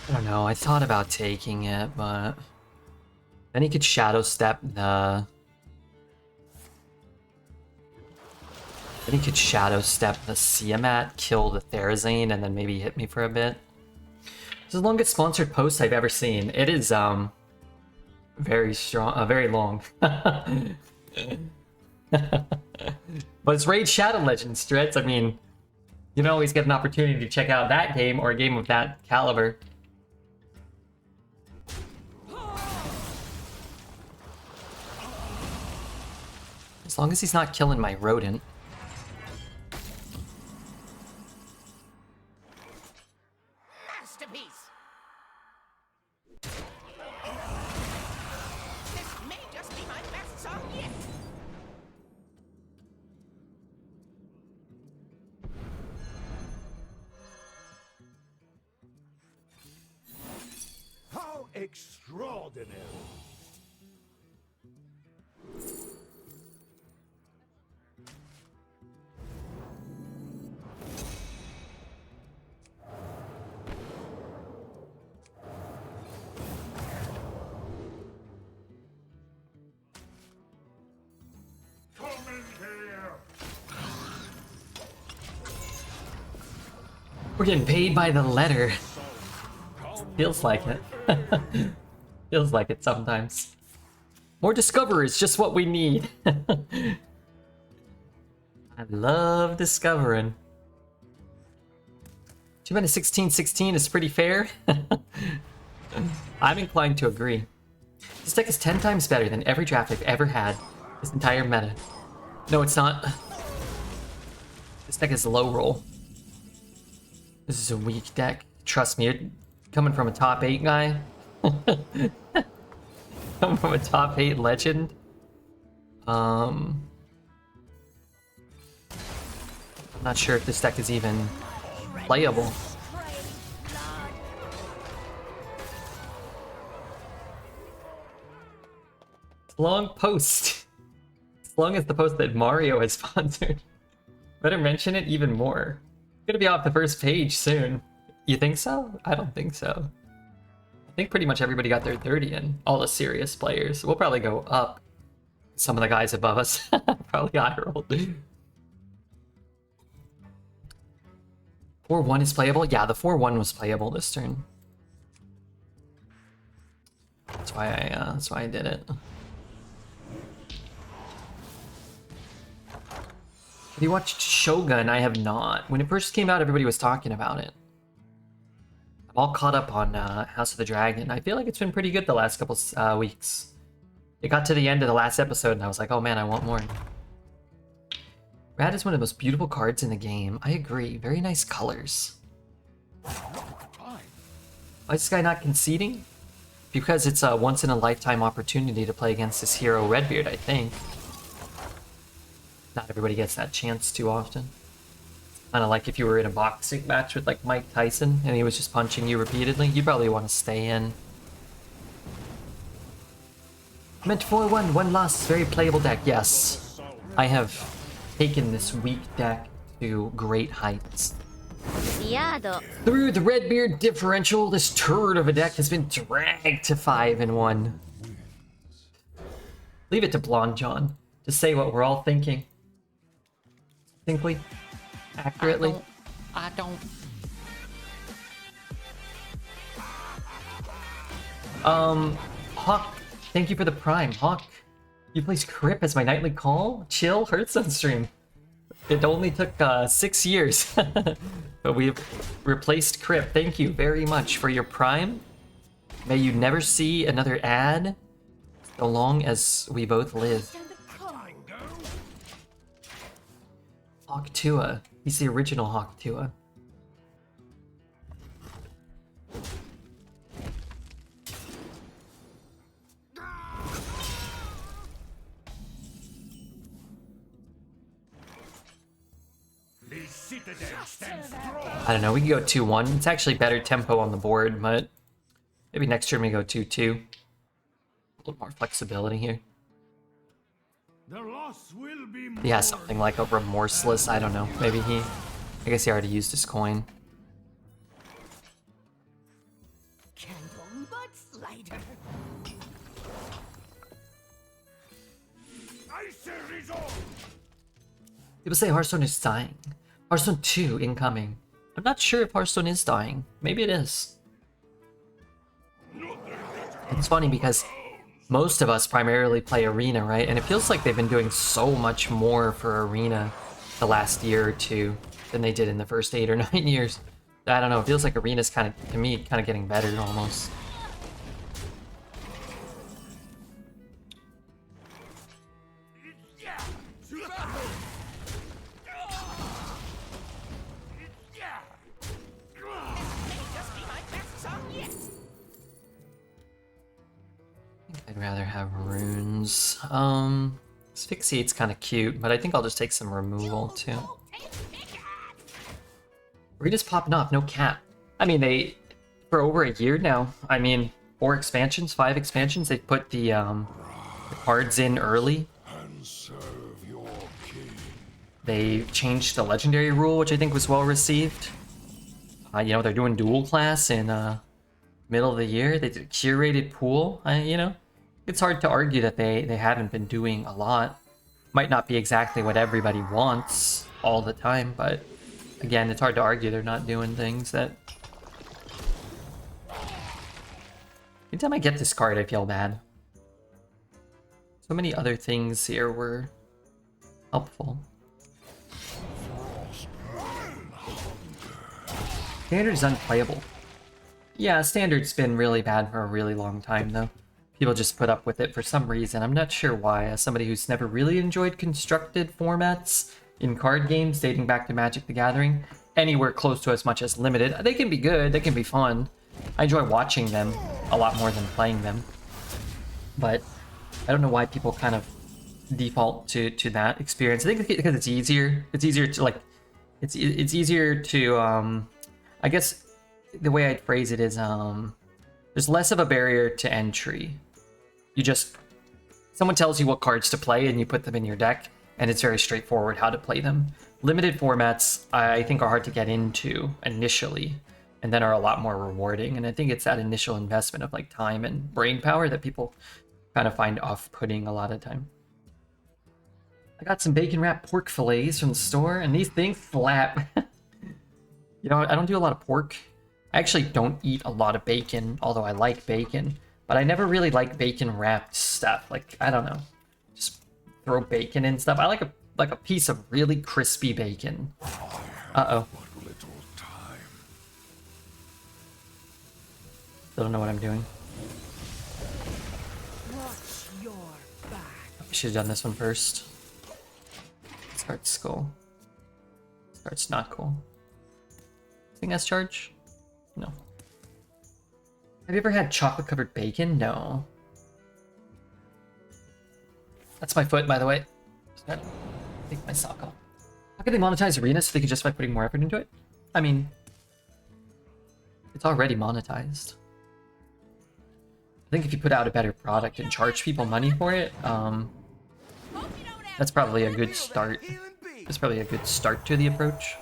I don't know, I thought about taking it, but then he could Shadow Step the... Then he could Shadow Step the Siamat, kill the Therazane, and then maybe hit me for a bit. This is the longest sponsored post I've ever seen. It is, very strong, very long. But it's Raid Shadow Legends, Strets. I mean, you don't always get an opportunity to check out that game or a game of that caliber. As long as he's not killing my rodent. Masterpiece. This may just be my best song yet. How extraordinary. Come in here. We're getting paid by the letter. Feels like it. Feels like it sometimes. More Discover is just what we need. I love discovering. 2 mana 16/16 is pretty fair. I'm inclined to agree. This deck is 10 times better than every draft I've ever had this entire meta. No, it's not. This deck is low roll. This is a weak deck. Trust me, you're coming from a top 8 guy. Coming from a top 8 legend. I'm not sure if this deck is even playable. Long post. As long as the post that Mario has sponsored. Better mention it even more. Gonna be off the first page soon. You think so? I don't think so. I think pretty much everybody got their 30 in. All the serious players. We'll probably go up. Some of the guys above us probably high rolled. 4-1 is playable? Yeah, the 4-1 was playable this turn. That's why I did it. Have you watched Shogun? I have not. When it first came out, everybody was talking about it. I'm all caught up on House of the Dragon. I feel like it's been pretty good the last couple weeks. It got to the end of the last episode, and I was like, oh man, I want more. Rad is one of the most beautiful cards in the game. I agree. Very nice colors. Why is this guy not conceding? Because it's a once-in-a-lifetime opportunity to play against this hero Redbeard, I think. Not everybody gets that chance too often. Kind of like if you were in a boxing match with like Mike Tyson and he was just punching you repeatedly, you'd probably want to stay in. Meant 4-1, one loss, very playable deck. Yes, I have taken this weak deck to great heights. Through the Redbeard differential, this turd of a deck has been dragged to 5-1. Leave it to Blonde John to say what we're all thinking. Simply, accurately. I don't. Hawk, thank you for the Prime. Hawk, you placed Crip as my nightly call? Chill, Hearthstone stream. It only took 6 years, but we've replaced Crip. Thank you very much for your Prime. May you never see another ad so long as we both live. Hawk Tua. He's the original Hawk Tua. I don't know, we can go 2-1. It's actually better tempo on the board, but maybe next turn we go 2-2. A little more flexibility here. The loss will be He has something like a remorseless, I don't know. Maybe I guess he already used his coin. People say Hearthstone is dying. Hearthstone 2 incoming. I'm not sure if Hearthstone is dying. Maybe it is. It's funny because most of us primarily play Arena, right? And it feels like they've been doing so much more for Arena the last year or two than they did in the first 8 or 9 years. I don't know, it feels like Arena's kind of, to me, kind of getting better almost. I'd rather have runes. Asphyxiate's kind of cute, but I think I'll just take some removal too. Rita's popping off, no cap. I mean, for over a year now, I mean, 4 expansions, 5 expansions, they put the cards in early. They changed the legendary rule, which I think was well received. You know, they're doing dual class in middle of the year. They did a curated pool, you know. It's hard to argue that they haven't been doing a lot. Might not be exactly what everybody wants all the time, but again, it's hard to argue they're not doing things that... Anytime I get this card, I feel bad. So many other things here were helpful. Standard is unplayable. Yeah, Standard's been really bad for a really long time, though. People just put up with it for some reason. I'm not sure why. As somebody who's never really enjoyed constructed formats in card games dating back to Magic the Gathering, anywhere close to as much as Limited, they can be good, they can be fun. I enjoy watching them a lot more than playing them. But I don't know why people kind of default to that experience. I think because it's easier. It's easier to like... It's easier to... I guess the way I'd phrase it is... there's less of a barrier to entry. You just... Someone tells you what cards to play and you put them in your deck, and it's very straightforward how to play them. Limited formats, I think, are hard to get into initially, and then are a lot more rewarding. And I think it's that initial investment of like time and brain power that people kind of find off-putting a lot of time. I got some bacon wrapped pork fillets from the store, and these things slap. You know, I don't do a lot of pork. I actually don't eat a lot of bacon, although I like bacon. But I never really like bacon wrapped stuff. Like, I don't know. Just throw bacon in stuff. I like a like a piece of really crispy bacon. Uh-oh. Little time. Still don't know what I'm doing. Watch your back. I should have done this one first. Starts cool. Starts not cool. Thing has charge? No. Have you ever had chocolate covered bacon? No. That's my foot, by the way. Just gotta take my sock off. How can they monetize Arena so they can justify putting more effort into it? I mean, it's already monetized. I think if you put out a better product and charge people money for it, that's probably a good start. That's probably a good start to the approach.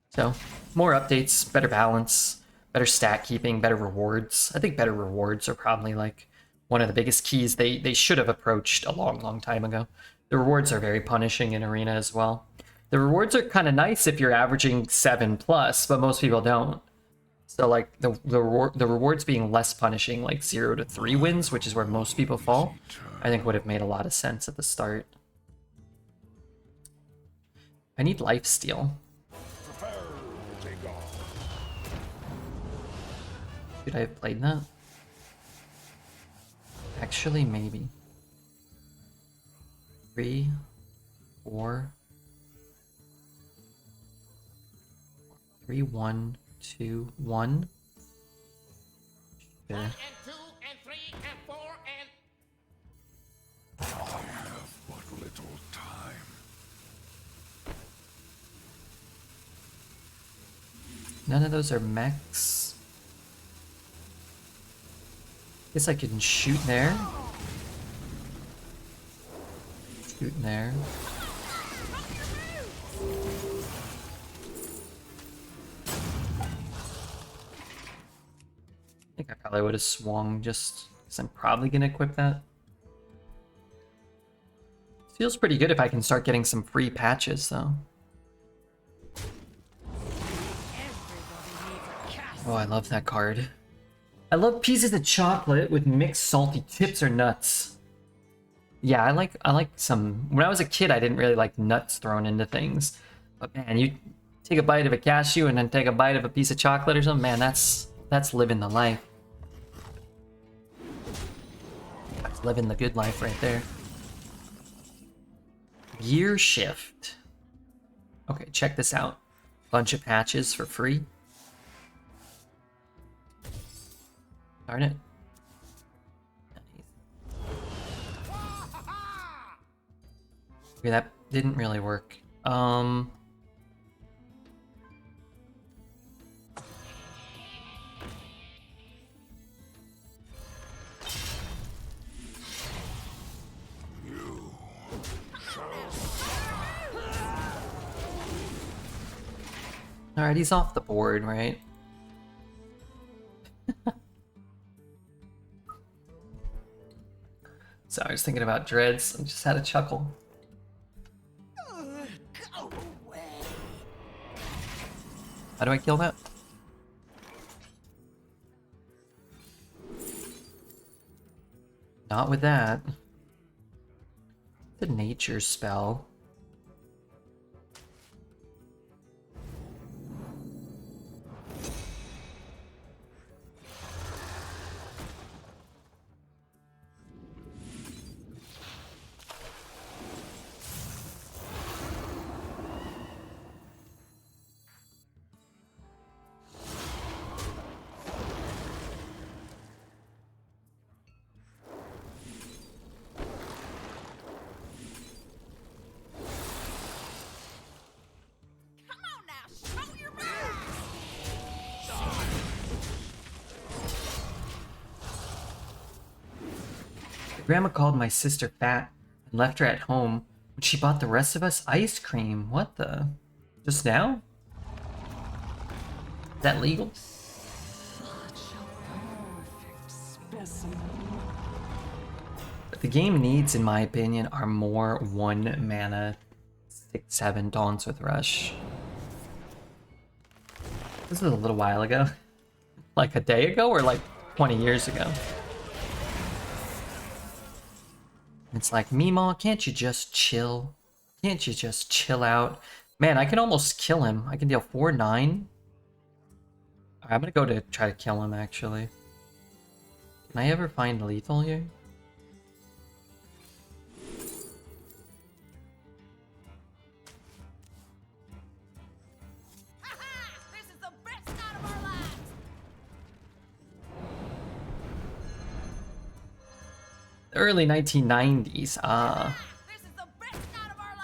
So, more updates, better balance, better stat keeping, better rewards. I think better rewards are probably like one of the biggest keys they should have approached a long time ago. The rewards are very punishing in Arena as well. The rewards are kind of nice if you're averaging 7+, but most people don't. So like the rewards being less punishing, like 0 to 3 wins, which is where most people fall, I think would have made a lot of sense at the start. I need lifesteal. Should I have played that? Actually, maybe. 3, 4, 3, 1, 2, 1. Sure. 1 and 2 and 3 and 4 and... I have but little time. None of those are mechs. Guess I can shoot there. Shoot there. I think I probably would have swung just because I'm probably going to equip that. Feels pretty good if I can start getting some free patches though. Oh, I love that card. I love pieces of chocolate with mixed salty chips or nuts. Yeah, I like some... When I was a kid, I didn't really like nuts thrown into things. But man, you take a bite of a cashew and then take a bite of a piece of chocolate or something, man, that's living the life. That's living the good life right there. Gear shift. Okay, check this out. Bunch of patches for free. Darn it. Okay, that didn't really work. Alright, he's off the board, right? So I was thinking about dreads and just had a chuckle. Go away. How do I kill that? Not with that. The nature spell. Come on now, show your moves. Grandma called my sister fat and left her at home when she bought the rest of us ice cream. What the? Just now? Is that legal? What the game needs, in my opinion, are more 1 mana 6/7 Dawns with Rush. This was a little while ago. Like a day ago or like 20 years ago? It's like, Meemaw, can't you just chill? Can't you just chill out? Man, I can almost kill him. I can deal 4-9. I'm gonna go to try to kill him, actually. Can I ever find lethal here? This is the best night of our lives. Early 1990s. This is the best night of our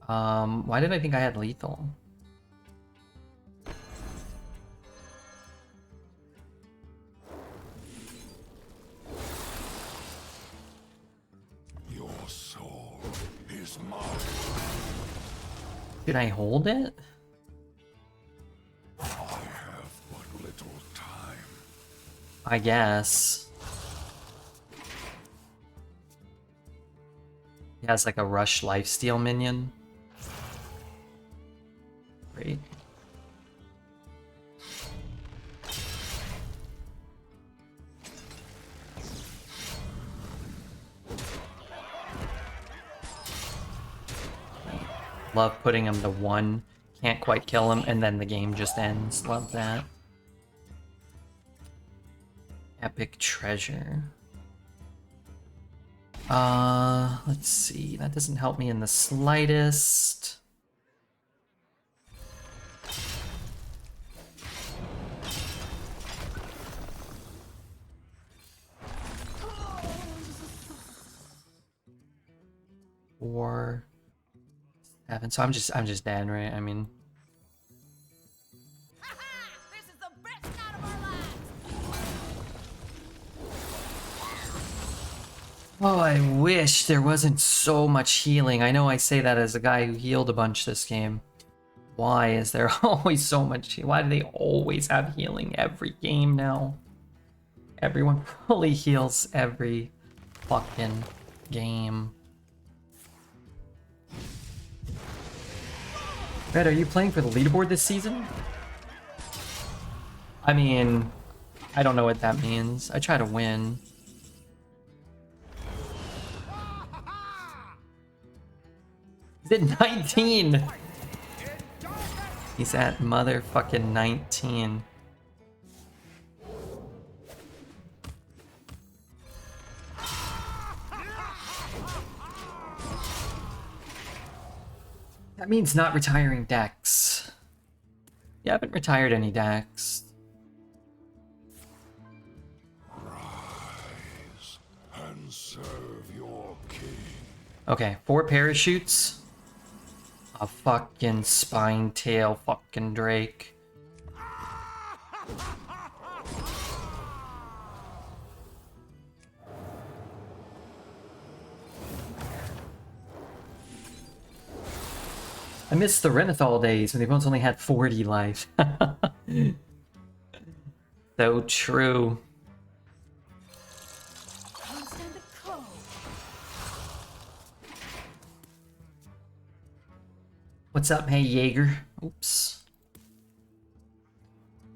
lives. Why did I think I had lethal? Your soul is mine. Did I hold it? I have but little time. I guess. He has like a rush lifesteal minion. Great. Love putting him to 1. Can't quite kill him, and then the game just ends. Love that. Epic treasure. Let's see. That doesn't help me in the slightest. Or 7. So I'm just dead, right? I mean, This is the best night of our lives. oh, I wish there wasn't so much healing. I know I say that as a guy who healed a bunch this game. Why is there always so much? Why do they always have healing every game now? Everyone fully heals every fucking game. Red, are you playing for the leaderboard this season? I mean, I don't know what that means. I try to win. He's at 19! He's at motherfucking 19. That means not retiring decks. You haven't retired any decks. Rise and serve your king. Okay, 4 parachutes. A fucking spine tail fucking Drake. I miss the Renathal days when the opponents only had 40 life. So true. Can't stand the cold. What's up, hey Jaeger? Oops.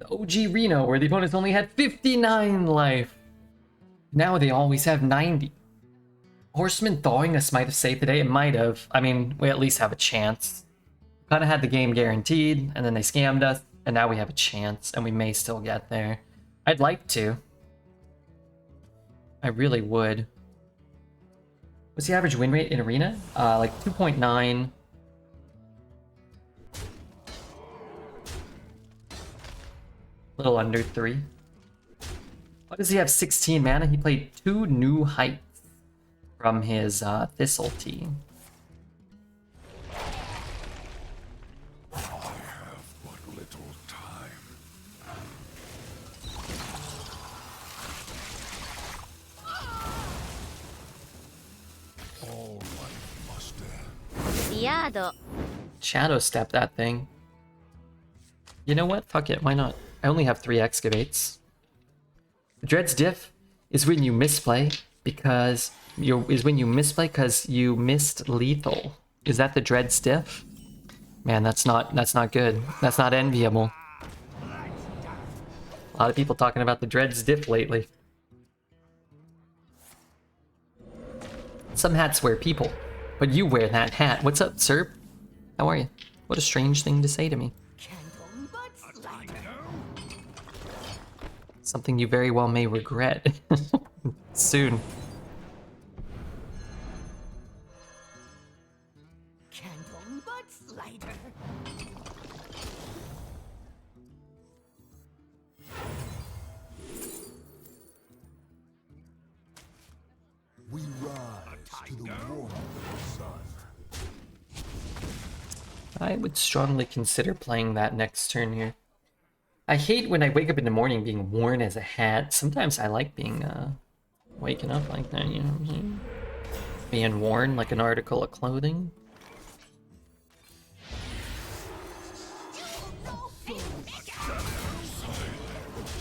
The OG Reno, where the opponents only had 59 life. Now they always have 90. Horseman thawing us might have saved the day. It might have. I mean, we at least have a chance. Kind of had the game guaranteed, and then they scammed us, and now we have a chance, and we may still get there. I'd like to. I really would. What's the average win rate in Arena? Like 2.9. Little under 3. Why does he have 16 mana? He played 2 new heights from his Thistle team. I have but little time. All life must end. Yado. Shadow step that thing. You know what? Fuck it. Why not? I only have 3 excavates. The Dread's diff is when you misplay because you missed lethal. Is that the Dread's diff? Man, that's not good. That's not enviable. A lot of people talking about the Dread's diff lately. Some hats wear people, But you wear that hat. What's up, sir? How are you? What a strange thing to say to me. Canton butt slider. Something you very well may regret. Soon. Canton butt slider. We rise to the warmth of the sun. I would strongly consider playing that next turn here. I hate when I wake up in the morning being worn as a hat. Sometimes I like being, waking up like that, you know what I'm saying? Being worn like an article of clothing.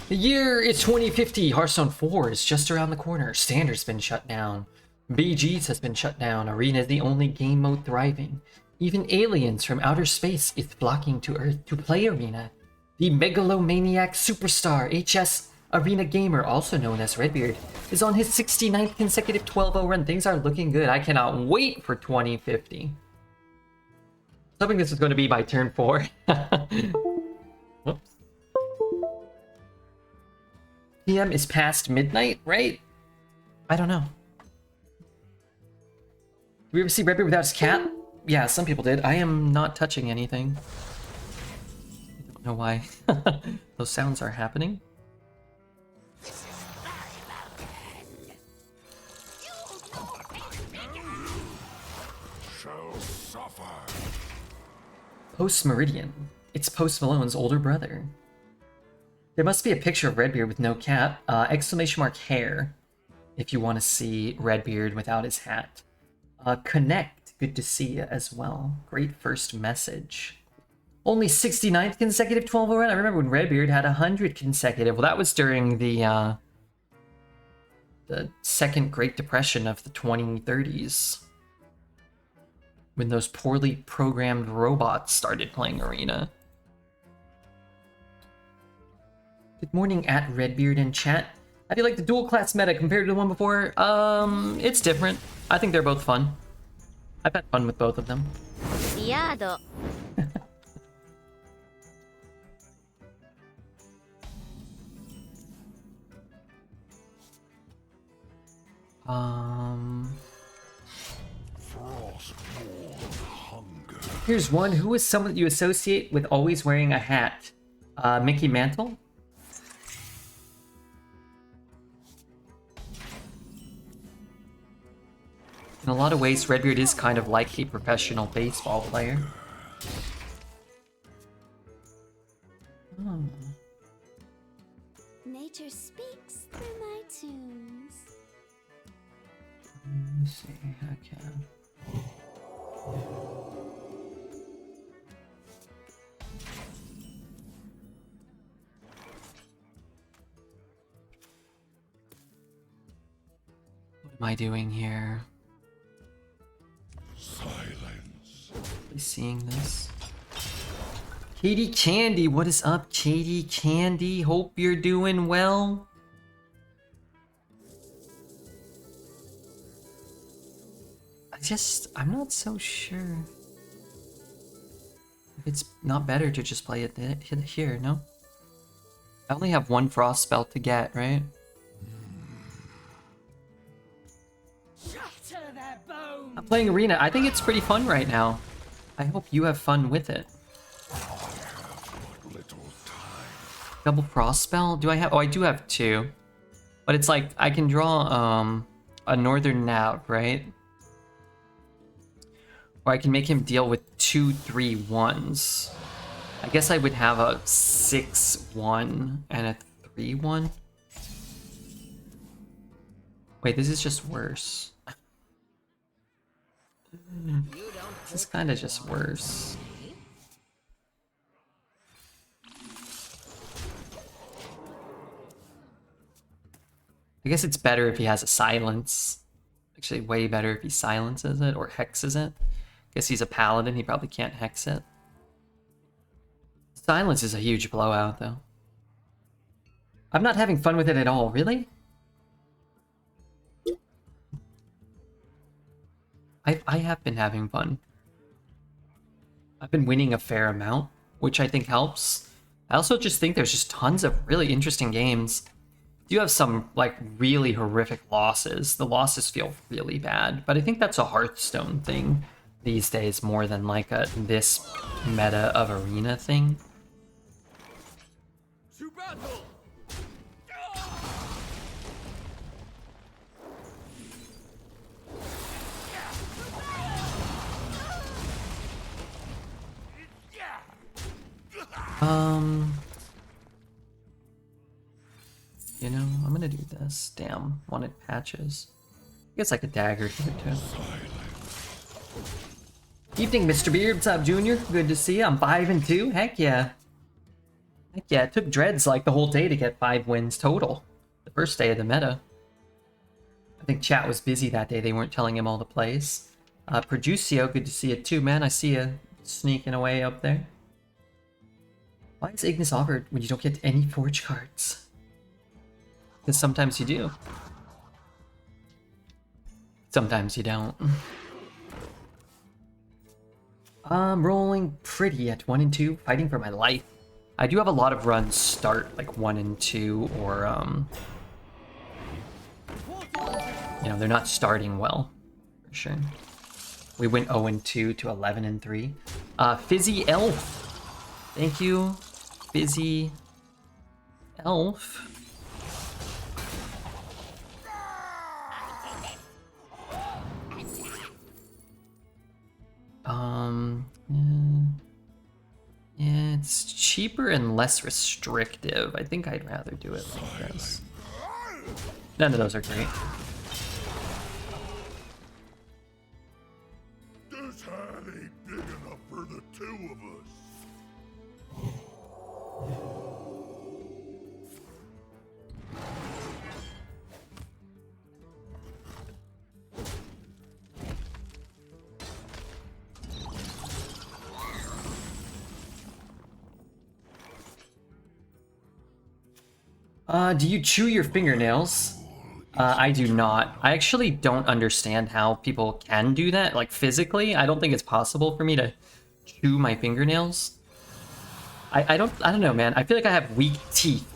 The year is 2050. Hearthstone 4 is just around the corner. Standard's been shut down. BG's has been shut down. Arena is the only game mode thriving. Even aliens from outer space is flocking to Earth to play Arena. The megalomaniac superstar HS Arena gamer, also known as Redbeard, is on his 69th consecutive 12-0 run. Things are looking good. I cannot wait for 2050. I was hoping this was going to be by turn 4. Whoops. PM is past midnight, right? I don't know. Did we ever see Redbeard without his cat? Yeah, some people did. I am not touching anything. I don't know why those sounds are happening. Shall suffer. Post Meridian. It's Post Malone's older brother. There must be a picture of Redbeard with no cap. Exclamation mark hair. If you want to see Redbeard without his hat. Connect. Good to see you as well. Great first message. Only 69th consecutive 12-0 run. I remember when Redbeard had 100 consecutive. Well, that was during the second Great Depression of the 2030s. When those poorly programmed robots started playing Arena. Good morning at Redbeard in chat. How do you like the dual class meta compared to the one before? It's different. I think they're both fun. I've had fun with both of them. Riado. Frostborn hunger. Here's one. Who is someone that you associate with always wearing a hat? Mickey Mantle? In a lot of ways, Redbeard is kind of like a professional baseball player. Oh. Nature speaks through my tunes. Let me see. Okay. What am I doing here? Silence. Are you seeing this? Katie Candy, what is up, Katie Candy? Hope you're doing well. I'm not so sure. If it's not better to just play it here, no? I only have one frost spell to get, right? Shatter their bones. I'm playing Arena. I think it's pretty fun right now. I hope you have fun with it. Little time. Double frost spell? Do I have? Oh, I do have two. But it's like I can draw a northern nav, right? Or I can make him deal with 2/3/1s. I guess I would have a 6/1 and a 3/1. Wait, this is just worse. This is kind of just worse. I guess it's better if he has a silence. Actually, way better if he silences it or hexes it. Guess he's a paladin, he probably can't hex it. Silence is a huge blowout, though. I'm not having fun with it at all, really? I have been having fun. I've been winning a fair amount, which I think helps. I also just think there's just tons of really interesting games. You have some like really horrific losses. The losses feel really bad, but I think that's a Hearthstone thing these days more than like a this meta of arena thing. To battle! You know, I'm gonna do this. Damn, wanted patches. I guess I could dagger here too. Evening, Mr. Beard. What's up, Junior? Good to see you. I'm 5-2. Heck yeah. Heck yeah. It took Dreads like the whole day to get 5 wins total. The first day of the meta. I think chat was busy that day. They weren't telling him all the plays. Producio, good to see you too, man. I see you sneaking away up there. Why is Ignis offered when you don't get any Forge cards? Because sometimes you do. Sometimes you don't. I'm rolling pretty at 1 and 2, fighting for my life. I do have a lot of runs start like 1 and 2, or you know, they're not starting well, for sure. We went 0 and 2 to 11 and 3. Fizzy Elf, thank you, Fizzy Elf. Yeah, it's cheaper and less restrictive. I think I'd rather do it like this. None of those are great. This hat ain't big enough for the two of us. Do you chew your fingernails? I do not. I actually don't understand how people can do that, like physically. I don't think it's possible for me to chew my fingernails. I don't know, man. I feel like I have weak teeth.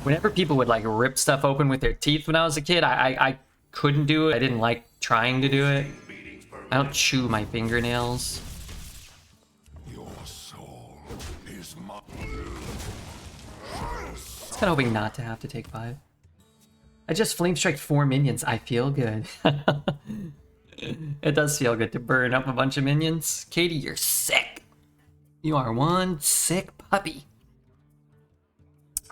Whenever people would like rip stuff open with their teeth when I was a kid, I couldn't do it. I didn't like trying to do it. I don't chew my fingernails. Your soul is my... I was kind of hoping not to have to take 5. I just flame strike 4 minions. I feel good. It does feel good to burn up a bunch of minions. Katie, you're sick. You are one sick puppy.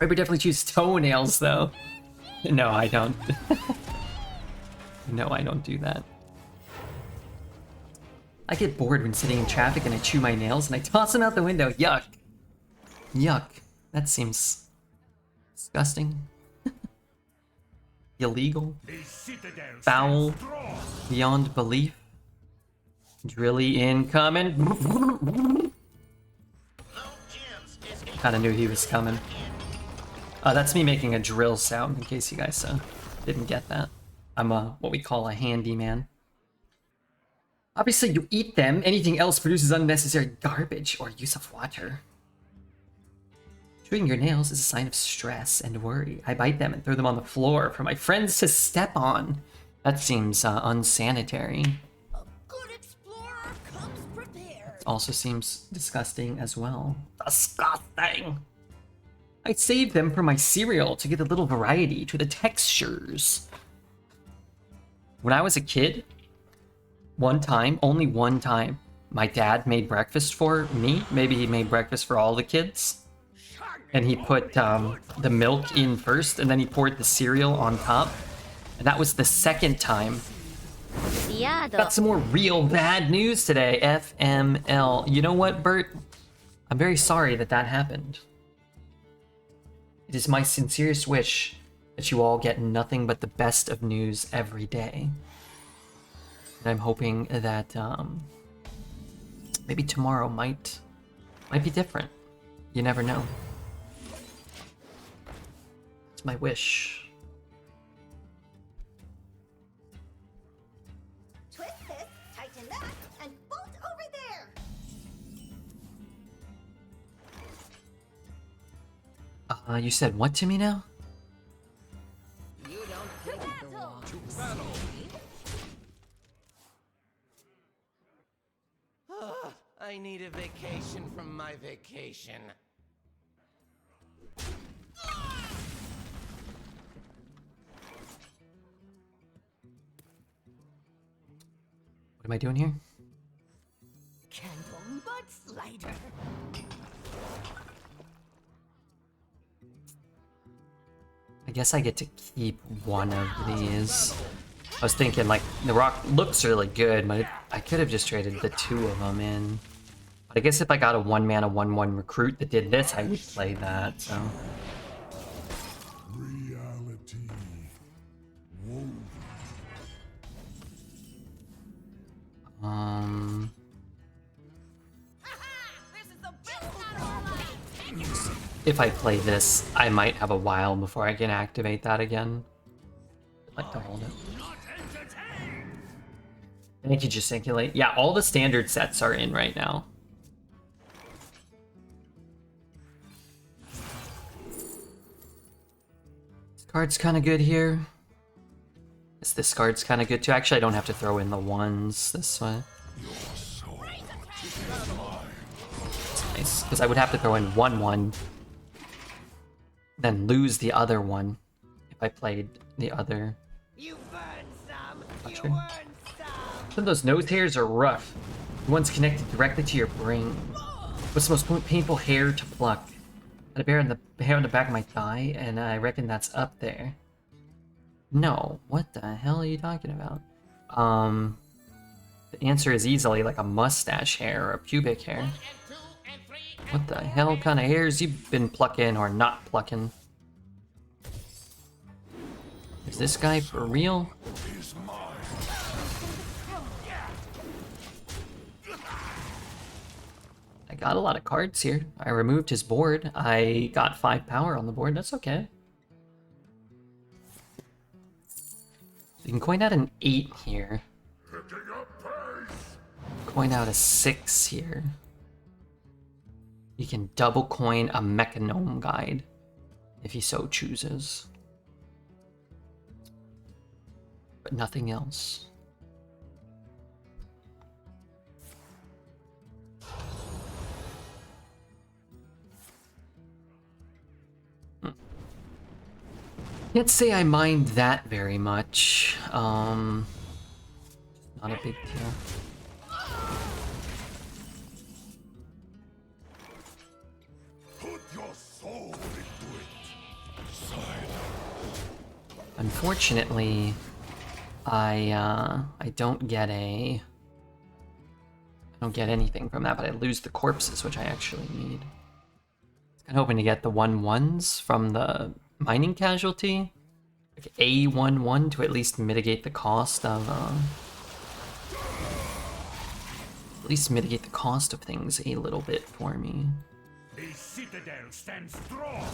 I would definitely choose toenails, though. No, I don't. No, I don't do that. I get bored when sitting in traffic and I chew my nails and I toss them out the window. Yuck. Yuck. That seems disgusting. Illegal. Foul. Beyond belief. Drilly incoming. Kinda knew he was coming. That's me making a drill sound, in case you guys didn't get that. I'm what we call a handyman. Obviously, you eat them. Anything else produces unnecessary garbage or use of water. Chewing your nails is a sign of stress and worry. I bite them and throw them on the floor for my friends to step on. That seems unsanitary. A good explorer comes prepared. Also seems disgusting as well. Disgusting! I saved them for my cereal to get a little variety to the textures. When I was a kid, one time, only one time, my dad made breakfast for me. Maybe he made breakfast for all the kids. And he put the milk in first, and then he poured the cereal on top. And that was the second time. Got some more real bad news today, FML. You know what, Bert? I'm very sorry that that happened. It is my sincerest wish that you all get nothing but the best of news every day. And I'm hoping that maybe tomorrow might be different. You never know. It's my wish. Twist this, tighten You said what to me now? You don't think the wall. I need a vacation from my vacation. What am I doing here? Candle mudslider. I guess I get to keep one of these. I was thinking, like, the rock looks really good, but I could have just traded the two of them in. But I guess if I got a 1-mana 1/1 recruit that did this, I would play that, so. Reality woven. If I play this, I might have a while before I can activate that again. I'd like to hold it. Thank you, Gesticulate. Yeah, all the standard sets are in right now. This card's kind of good here. This card's kind of good too. Actually, I don't have to throw in the ones this way. It's nice, because I would have to throw in 1/1, then lose the other one if I played the other. You burn some. Not You sure. earn some. Some of those nose hairs are rough. The ones connected directly to your brain. What's the most painful hair to pluck? I had a hair on the back of my thigh, and I reckon that's up there. No, what the hell are you talking about? The answer is easily like a mustache hair or a pubic hair. What the hell kind of hairs you've been plucking or not plucking? Is this guy for real? I got a lot of cards here. I removed his board. I got 5 power on the board. That's okay. You can coin out an 8 here. Coin out a 6 here. You can double coin a Mechanome Guide if he so chooses. But nothing else. Can't say I mind that very much. Not a big deal. Put your soul into it. Unfortunately, I don't get anything from that, but I lose the corpses, which I actually need. I was kind of hoping to get the 1/1s from the mining casualty, like a 1/1 to at least mitigate the cost of things a little bit for me. A citadel stands strong.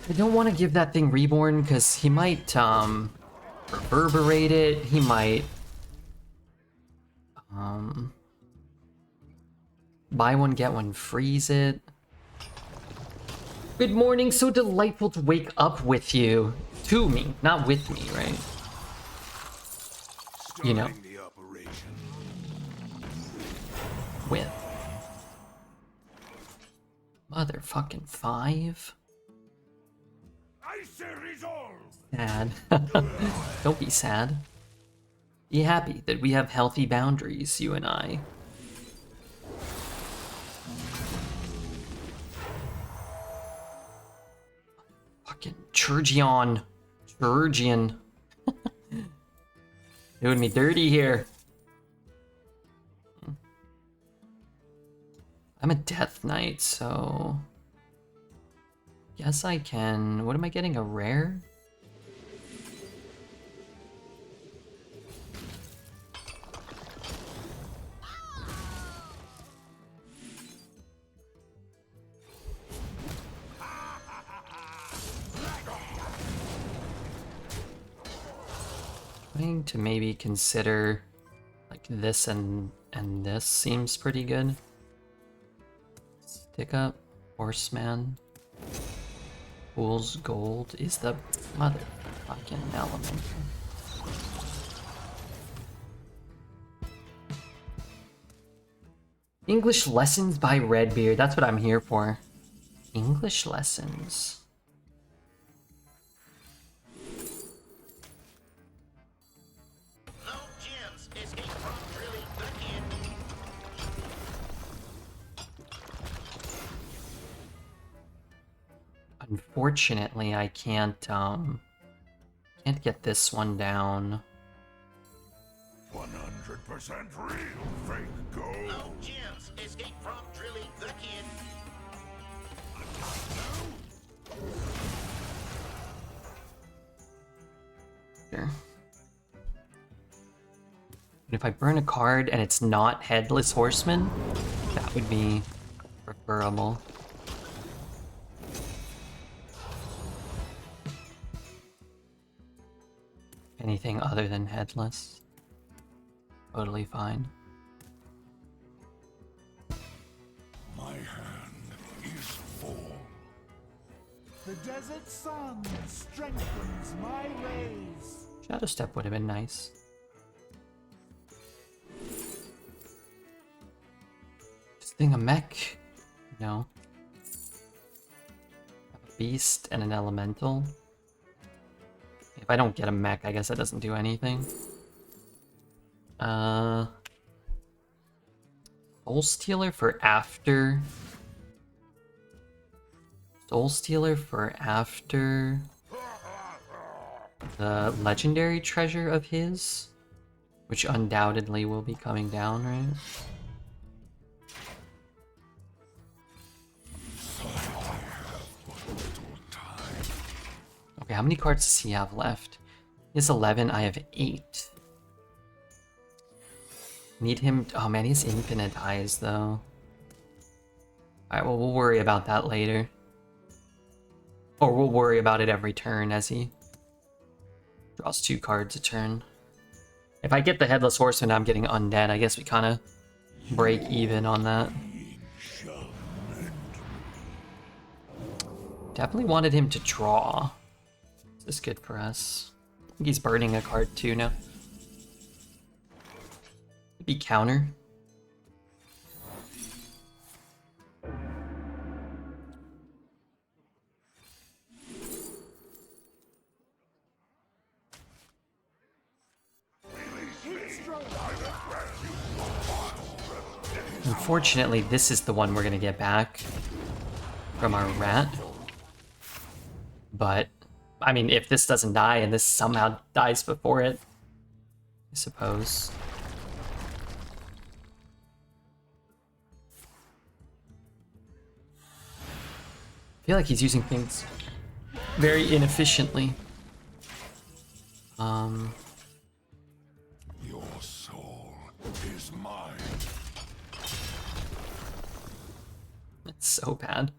I don't want to give that thing Reborn because he might reverberate it. He might buy one get one freeze it. Good morning, so delightful to wake up with you. To me, not with me, right? You know. The operation. With. Motherfucking 5? Icy resolve. Sad. Don't be sad. Be happy that we have healthy boundaries, you and I. Fucking Churgion. Churgion. Doing me dirty here. I'm a Death Knight, so... Guess I can... What am I getting? A rare? starting to maybe consider like this and this seems pretty good. Stick up, Horseman. Fool's Gold is the motherfucking element. English lessons by Redbeard. That's what I'm here for. English lessons. No gems escape from drilling the kid. Unfortunately, I can't get this one down. 100% real fake gold. No gems escape from drilling the kid. Sure. And if I burn a card and it's not Headless Horseman, that would be preferable. Anything other than Headless, totally fine. My hand is full. The desert sun strengthens my rays. Shadow Step would have been nice. Just think a mech? No. Have a beast and an elemental. If I don't get a mech, I guess that doesn't do anything. Soul Stealer for after. Soul Stealer for after the legendary treasure of his, which undoubtedly will be coming down, right? Okay, how many cards does he have left? He has 11, I have 8. Need him... Oh man, he has infinite eyes though. Alright, well we'll worry about that later. Or we'll worry about it every turn as he draws 2 cards a turn. If I get the Headless Horseman, I'm getting undead. I guess we kind of break even on that. Definitely wanted him to draw. Is this good for us? I think he's burning a card too now. Could be counter. Unfortunately, this is the one we're gonna get back from our rat. But, I mean, if this doesn't die and this somehow dies before it, I suppose. I feel like he's using things very inefficiently. Your soul is mine. It's so bad.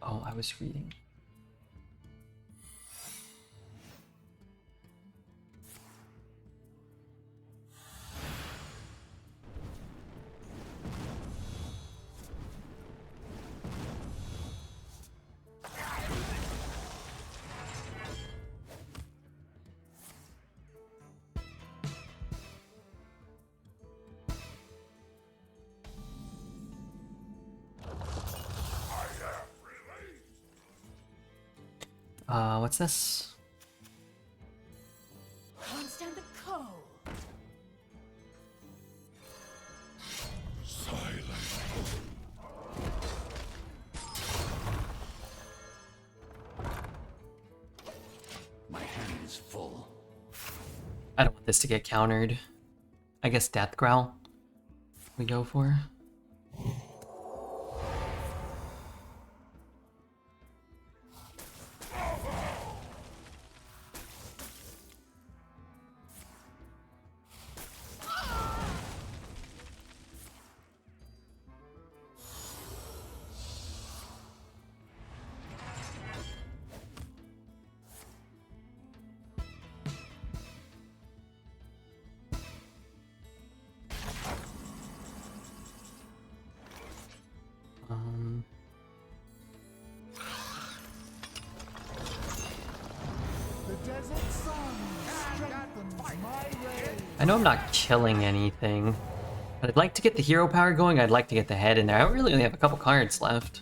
Oh, I was reading. What's this? Can't stand the cold. Silence. My hand is full. I don't want this to get countered. I guess Death Growl we go for. I know I'm not killing anything, but I'd like to get the hero power going. I'd like to get the head in there. I really only have a couple cards left.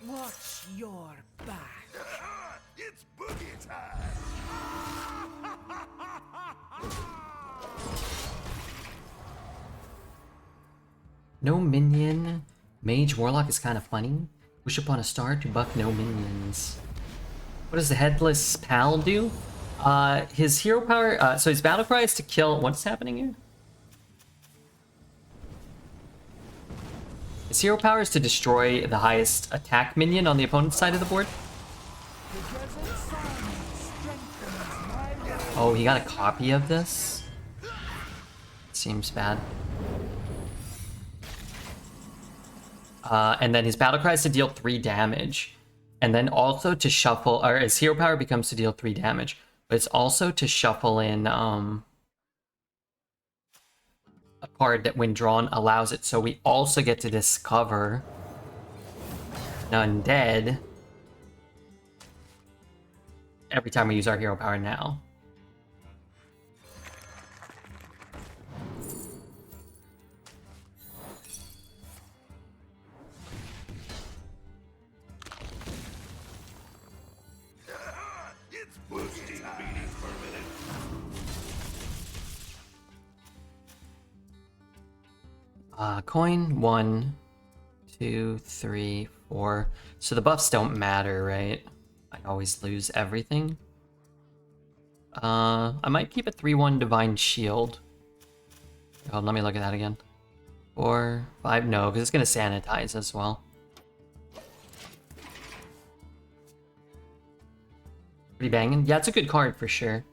Watch your back. It's boogie time! No minion. Mage Warlock is kind of funny. Wish upon a star to buff no minions. What does the Headless Pal do? His hero power, so his battle cry is to kill... What's happening here? His hero power is to destroy the highest attack minion on the opponent's side of the board. Oh, he got a copy of this? Seems bad. And then his battle cry is to deal 3 damage. And then also to shuffle, or his hero power becomes to deal 3 damage. But it's also to shuffle in a card that when drawn allows it. So we also get to discover an undead every time we use our hero power now. It's boogie time! Coin 1, 2, 3, 4. So the buffs don't matter, right? I always lose everything. I might keep a 3/1 Divine Shield. Oh, let me look at that again. 4, 5, no, because it's gonna sanitize as well. Pretty banging. Yeah, it's a good card for sure.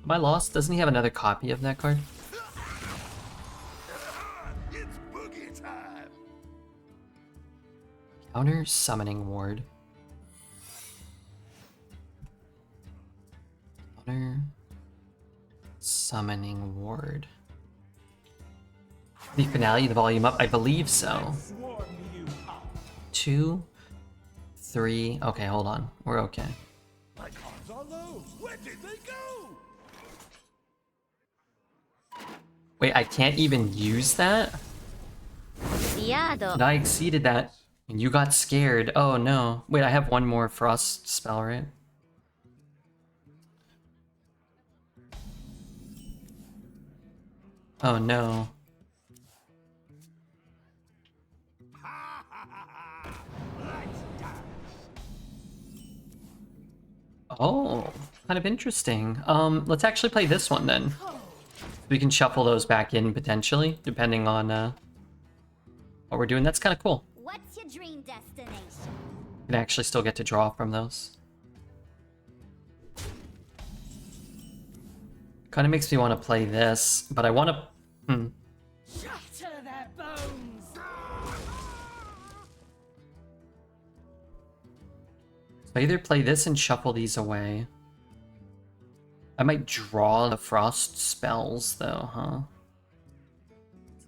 Am I lost? Doesn't he have another copy of that card? It's boogie time! Counter Summoning Ward. Counter Summoning Ward. The finale, the volume up? I believe so. 2, 3. Okay, hold on. We're okay. My cards are low! Where did they go? Wait, I can't even use that? Diado. And I exceeded that. And you got scared. Oh no. Wait, I have one more frost spell, right? Oh no. Oh, kind of interesting. Let's actually play this one then. We can shuffle those back in potentially, depending on what we're doing. That's kind of cool. What's your dream destination? Can actually still get to draw from those. Kind of makes me want to play this, but I want to... Shatter their bones. I either play this and shuffle these away. I might draw the frost spells though, huh?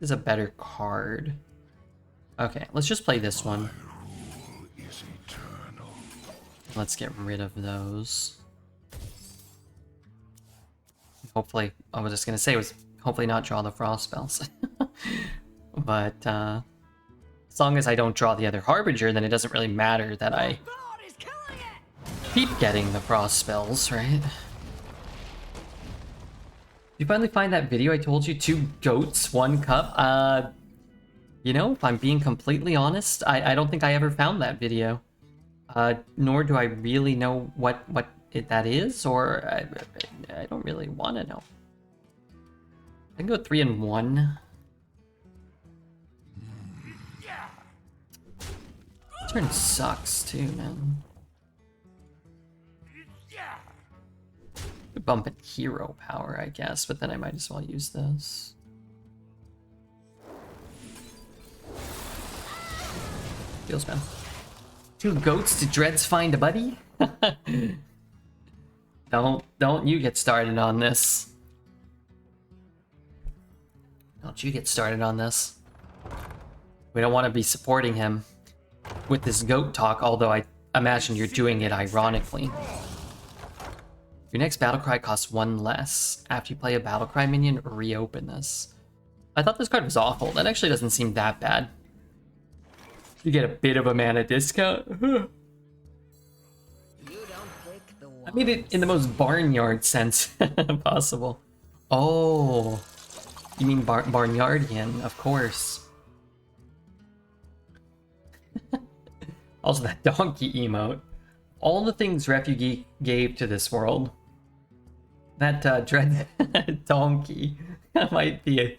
This is a better card. Okay, let's just play this one. Is eternal. Let's get rid of those. Hopefully, I was just gonna say was hopefully not draw the frost spells. But as long as I don't draw the other Harbinger, then it doesn't really matter that I God is killing it. keep getting the frost spells, right? You finally find that video I told you, 2 goats, 1 cup? You know, if I'm being completely honest, I don't think I ever found that video. Nor do I really know what that is, or I don't really want to know. I can go 3 and 1. Turn sucks too, man. Could bump it hero power, I guess, but then I might as well use this. Feels bad. 2 goats to Dreads find a buddy? Don't you get started on this. Don't you get started on this. We don't want to be supporting him with this goat talk, although I imagine you're doing it ironically. Your next battle cry costs 1 less. After you play a battle cry minion, reopen this. I thought this card was awful. That actually doesn't seem that bad. You get a bit of a mana discount. I mean it in the most barnyard sense possible. Oh, you mean Barnyardian, of course. Also, that donkey emote. All the things Refugee gave to this world. That dread donkey might be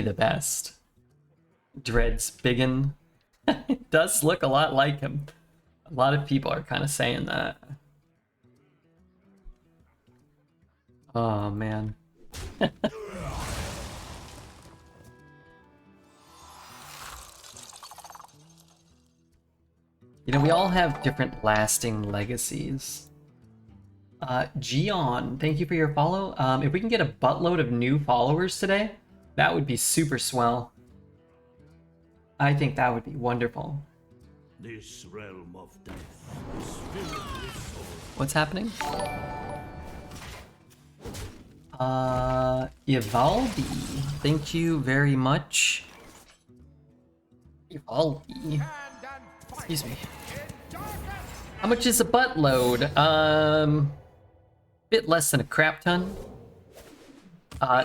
the best. Dread's biggin. It does look a lot like him. A lot of people are kind of saying that. Oh man. You know, we all have different lasting legacies. Gion, thank you for your follow. If we can get a buttload of new followers today, that would be super swell. I think that would be wonderful. This realm of death is filled with souls. What's happening? Ivaldi, thank you very much. Ivaldi. Excuse me. How much is a buttload? Bit less than a crap ton.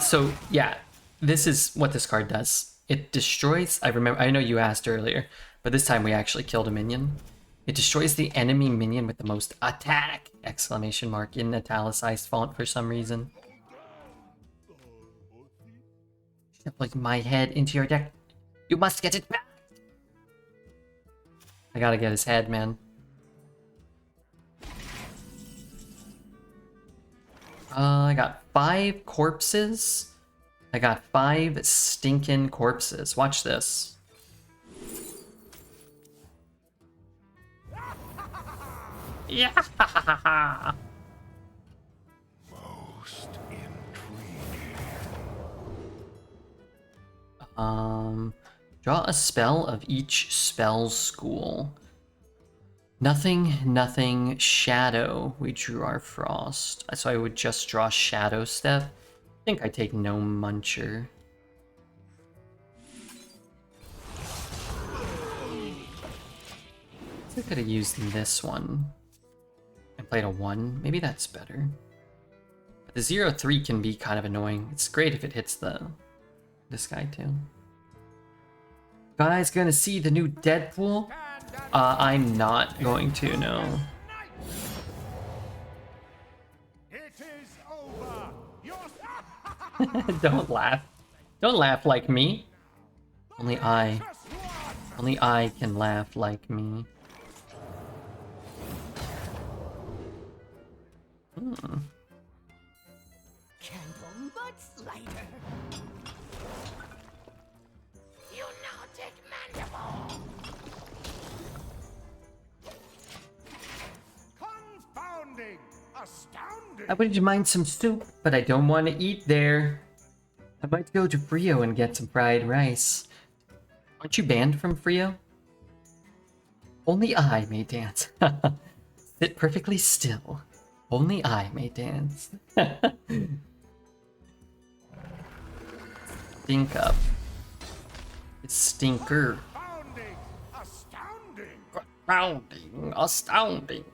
So yeah, this is what this card does. It destroys, I know you asked earlier, but this time we actually killed a minion. It destroys the enemy minion with the most attack! Exclamation mark in italicized font for some reason. Put my head into your deck. You must get it back! I gotta get his head, man. I got 5 corpses. I got 5 stinking corpses. Watch this. Yeah. Most intriguing. Draw a spell of each spell school. Nothing, shadow. We drew our frost. So I would just draw shadow step. I think I take no muncher. I could have used this one and played a 1. Maybe that's better. But the 0-3 can be kind of annoying. It's great if it hits this guy too. Guys, gonna see the new Deadpool? I'm not going to, no. It is over. Don't laugh. Don't laugh like me. Only I can laugh like me. Candle mudslide. You now take mandible. Confounding. Astounding. I wouldn't mind some soup, but I don't want to eat there. I might go to Frio and get some fried rice. Aren't you banned from Frio? Only I may dance. Sit perfectly still. Only I may dance. Stink up. It's stinker. Confounding. Astounding. Astounding. Astounding.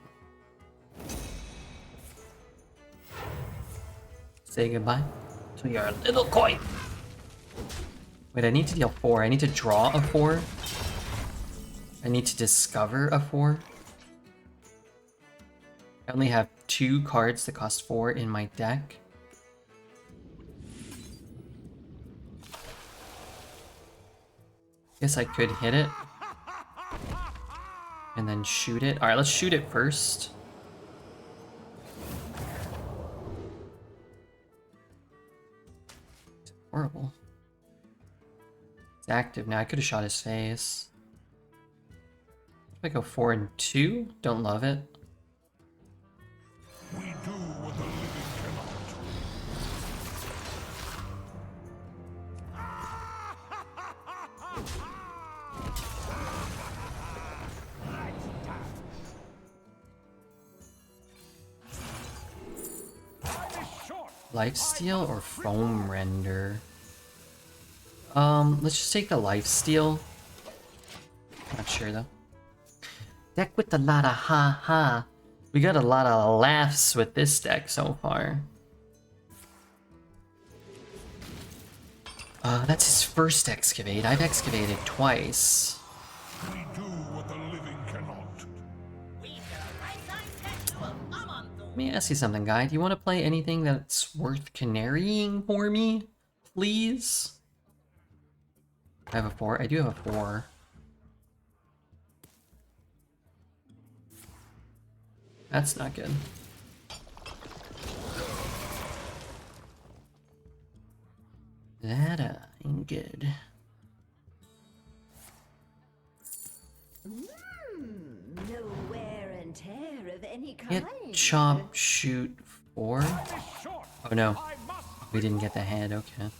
Say goodbye to your little coin. Wait, I need to deal 4. I need to draw a 4. I need to discover a 4. I only have 2 cards that cost 4 in my deck. Guess I could hit it. And then shoot it. Alright, let's shoot it first. It's horrible. It's active now. I could have shot his face. If I go 4 and 2, don't love it. We do what the living cannot. Lifesteal or foam render? Let's just take the lifesteal. Not sure though. Deck with a lot of ha. We got a lot of laughs with this deck so far. That's his first excavate. I've excavated twice. We do what the living cannot. Let me ask you something, guy. Do you want to play anything that's worth canarying for me? Please? I have a 4. I do have a 4. That's not good. That ain't good. No wear and tear of any kind. Hit, chop, shoot, 4. Oh no, we didn't get the head. Okay.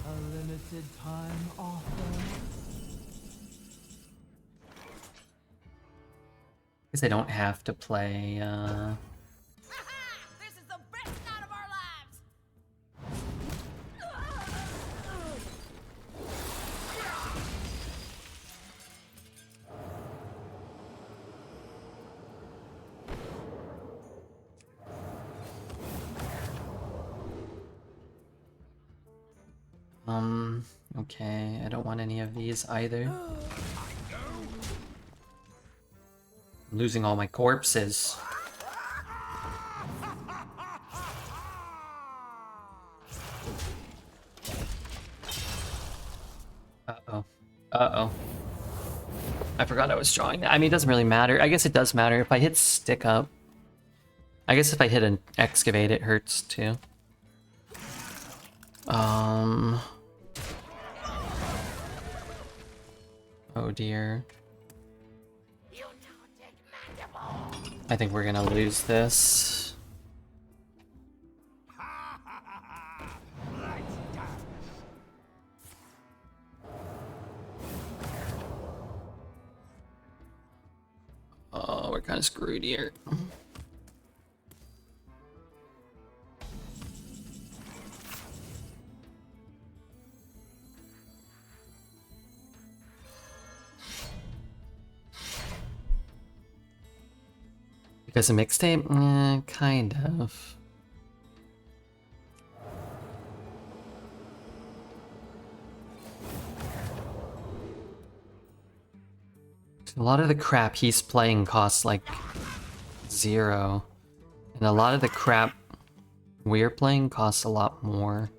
A limited time offer. Guess I don't have to play. This is the best night of our lives. Okay, I don't want any of these either. I'm losing all my corpses. Uh-oh. Uh-oh. I forgot I was drawing that. I mean, it doesn't really matter. I guess it does matter if I hit stick up. I guess if I hit an excavate, it hurts too. Oh dear. I think we're gonna lose this. Oh, we're kind of screwed here. Because a mixtape? Kind of. A lot of the crap he's playing costs like 0. And a lot of the crap we're playing costs a lot more.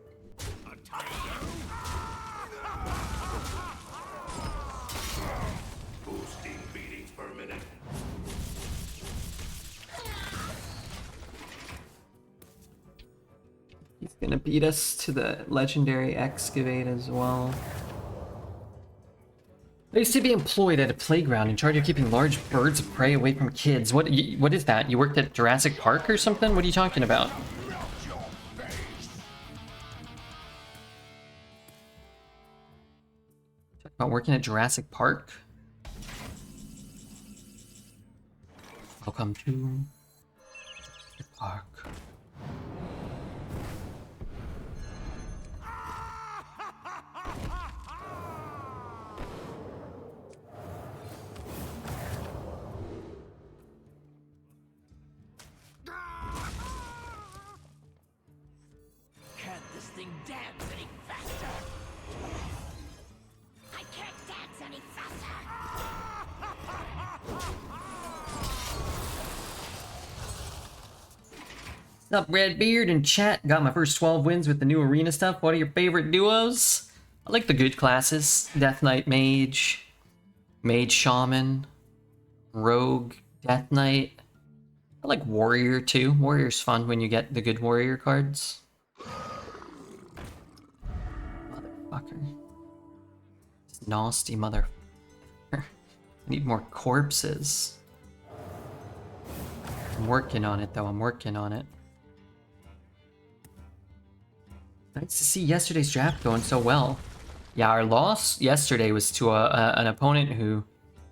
He's gonna beat us to the legendary excavate as well. I used to be employed at a playground in charge of keeping large birds of prey away from kids. What is that? You worked at Jurassic Park or something? What are you talking about? Talking about working at Jurassic Park? Welcome to the park. Can't this thing dance any faster? I can't dance any faster. What's up, Redbeard and chat? Got my first 12 wins with the new arena stuff. What are your favorite duos? I like the good classes. Death Knight Mage, Mage Shaman, Rogue, Death Knight. I like Warrior too. Warrior's fun when you get the good Warrior cards. Motherfucker. This nasty motherfucker. I need more corpses. I'm working on it though, I'm working on it. Nice to see yesterday's draft going so well. Yeah, our loss yesterday was to an opponent who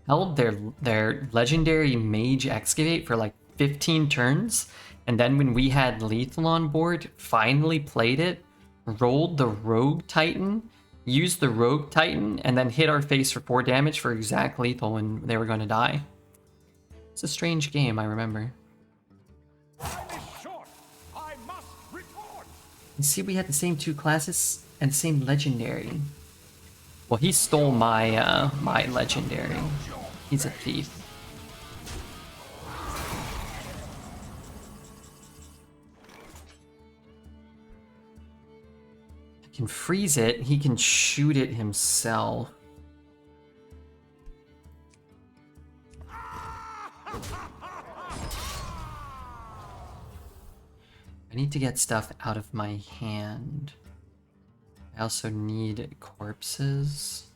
held their legendary Mage Excavate for like 15 turns, and then when we had Lethal on board, finally played it, rolled the Rogue Titan, used the Rogue Titan, and then hit our face for 4 damage for exact lethal when they were going to die. It's a strange game, I remember. You see, we had the same 2 classes and the same legendary. Well, he stole my my legendary. He's a thief. I can freeze it. He can shoot it himself. I need to get stuff out of my hand. I also need corpses.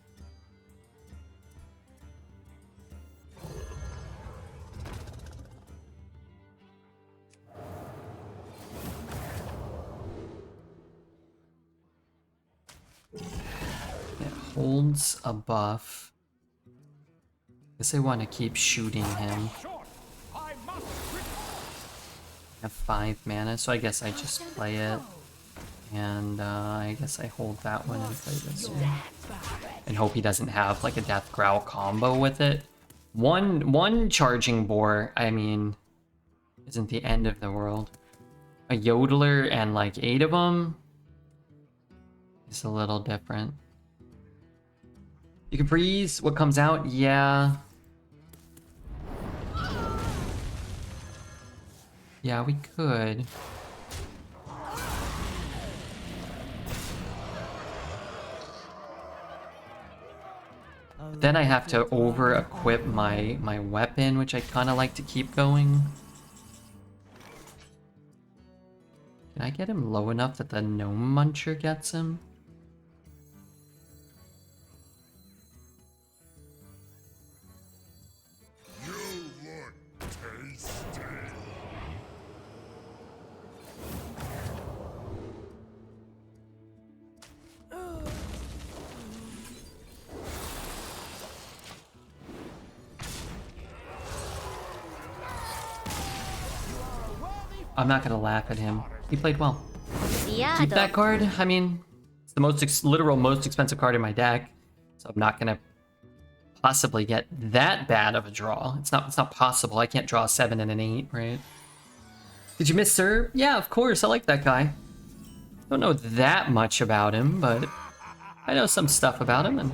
It holds a buff. Guess I want to keep shooting him. I have 5 mana, so I guess I just play it. And I guess I hold that one and play this one. And hope he doesn't have like a Death Growl combo with it. One charging boar, I mean, isn't the end of the world. A Yodeler and like 8 of them is a little different. You can freeze what comes out, yeah. Yeah, we could. But then I have to over-equip my weapon, which I kind of like to keep going. Can I get him low enough that the Gnome Muncher gets him? I'm not gonna laugh at him. He played well. Keep that card. I mean, it's the most literal most expensive card in my deck, so I'm not gonna possibly get that bad of a draw. It's not possible. I can't draw a 7 and an 8, right? Did you miss Sir? Yeah, of course. I like that guy. Don't know that much about him, but I know some stuff about him, and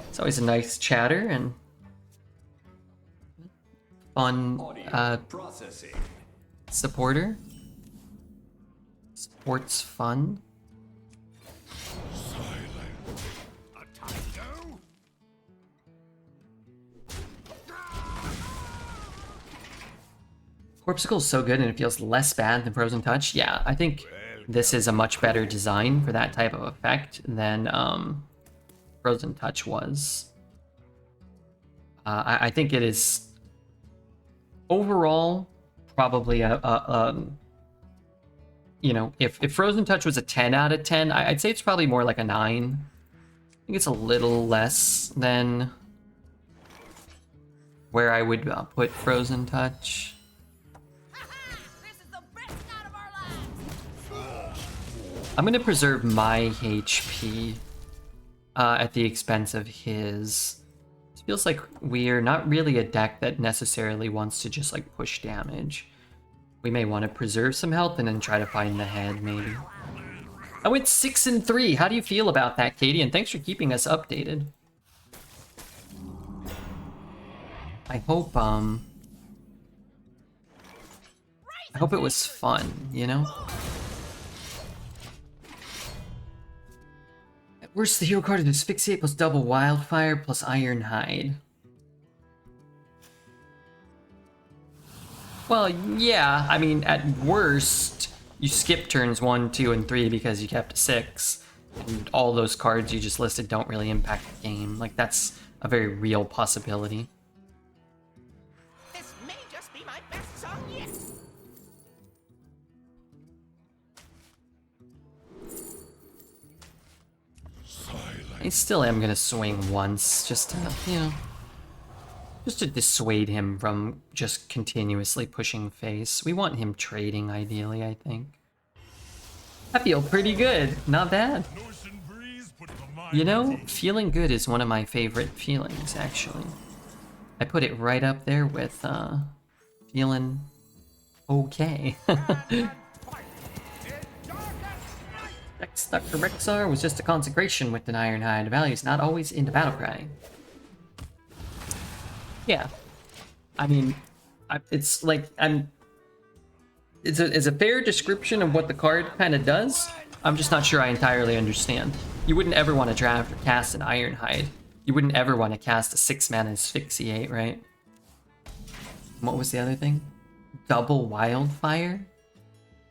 it's always a nice chatter and fun supporter. Sports fun. Corpsicle is so good and it feels less bad than Frozen Touch. Yeah, I think this is a much better design for that type of effect than Frozen Touch was. I think it is overall probably you know, if Frozen Touch was a 10 out of 10, I'd say it's probably more like a 9. I think it's a little less than where I would put Frozen Touch. I'm gonna preserve my HP at the expense of his. It feels like we're not really a deck that necessarily wants to just like push damage. We may want to preserve some health and then try to find the head, maybe. I went 6-3. How do you feel about that, Katie? And thanks for keeping us updated. I hope I hope it was fun, you know? At worst, the hero card is Asphyxiate plus double Wildfire plus Iron Hide. Well, yeah, I mean, at worst, you skip turns 1, 2, and 3 because you kept a 6. And all those cards you just listed don't really impact the game. Like, that's a very real possibility. This may just be my best song yet. I still am gonna swing once, just to, you know, just to dissuade him from just continuously pushing face. We want him trading, ideally, I think. I feel pretty good. Not bad. Ocean breeze put the mind You know, at ease. feeling good is one of my favorite feelings, actually. I put it right up there with, feeling okay. Next, Dr. Rexar was just a consecration with an Iron Hide. The value is not always into battle cry. Yeah. I mean, it's like, it's a fair description of what the card kind of does. I'm just not sure I entirely understand. You wouldn't ever want to draft or cast an Iron Hide. You wouldn't ever want to cast a 6-mana Asphyxiate, right? What was the other thing? Double Wildfire?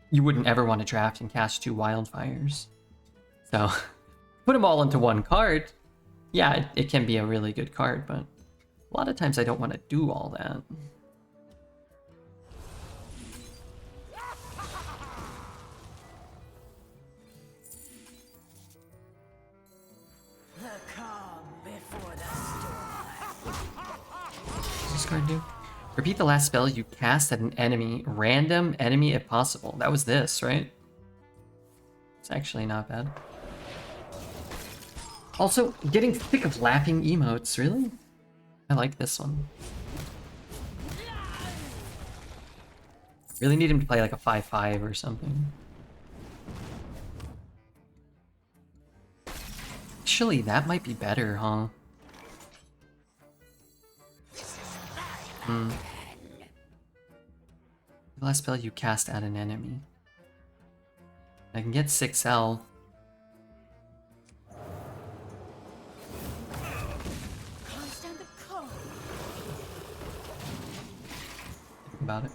You wouldn't ever want to draft and cast 2 Wildfires. So, put them all into one card. Yeah, it can be a really good card, but a lot of times I don't want to do all that. The calm before the storm. What does this card do? Repeat the last spell you cast at an enemy, random enemy if possible. That was this, right? It's actually not bad. Also, getting sick of laughing emotes, really? I like this one. Really need him to play like a 5/5 or something. Actually, that might be better, huh? The last spell you cast at an enemy. I can get 6L. Can't stand the cold. Think about it.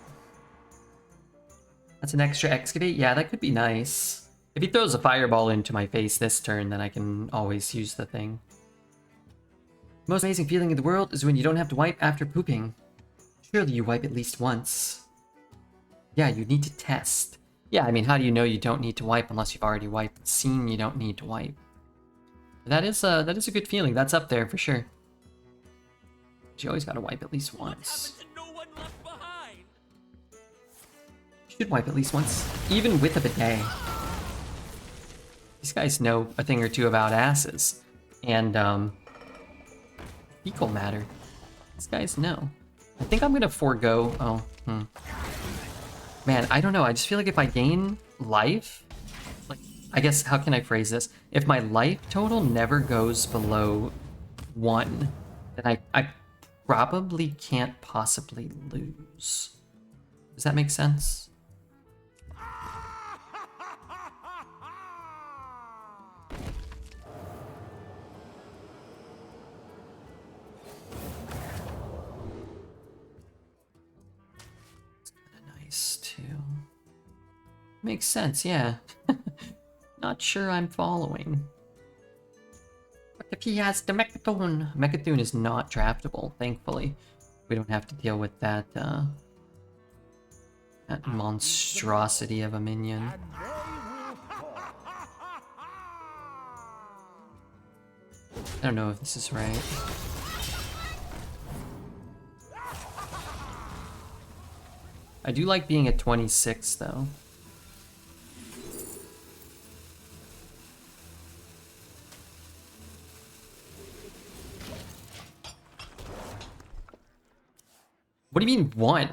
That's an extra excavate? Yeah, that could be nice. If he throws a fireball into my face this turn, then I can always use the thing. The most amazing feeling in the world is when you don't have to wipe after pooping. Surely you wipe at least once. Yeah, you need to test. Yeah, I mean, how do you know you don't need to wipe unless you've already wiped and seen you don't need to wipe? That is a good feeling. That's up there for sure. But you always gotta wipe at least once. No one left behind. You should wipe at least once, even with a bidet. These guys know a thing or two about asses. And, fecal matter. These guys know. I think I'm gonna forego... Man, I don't know. I just feel like if I gain life... Like, I guess, how can I phrase this? If my life total never goes below 1, then I probably can't possibly lose. Does that make sense? Too. Makes sense, yeah. Not sure I'm following. What if he has the Mechatoon? Mechatoon is not draftable, thankfully. We don't have to deal with that, that monstrosity of a minion. And they will fall. I don't know if this is right. I do like being at 26, though. What do you mean 1?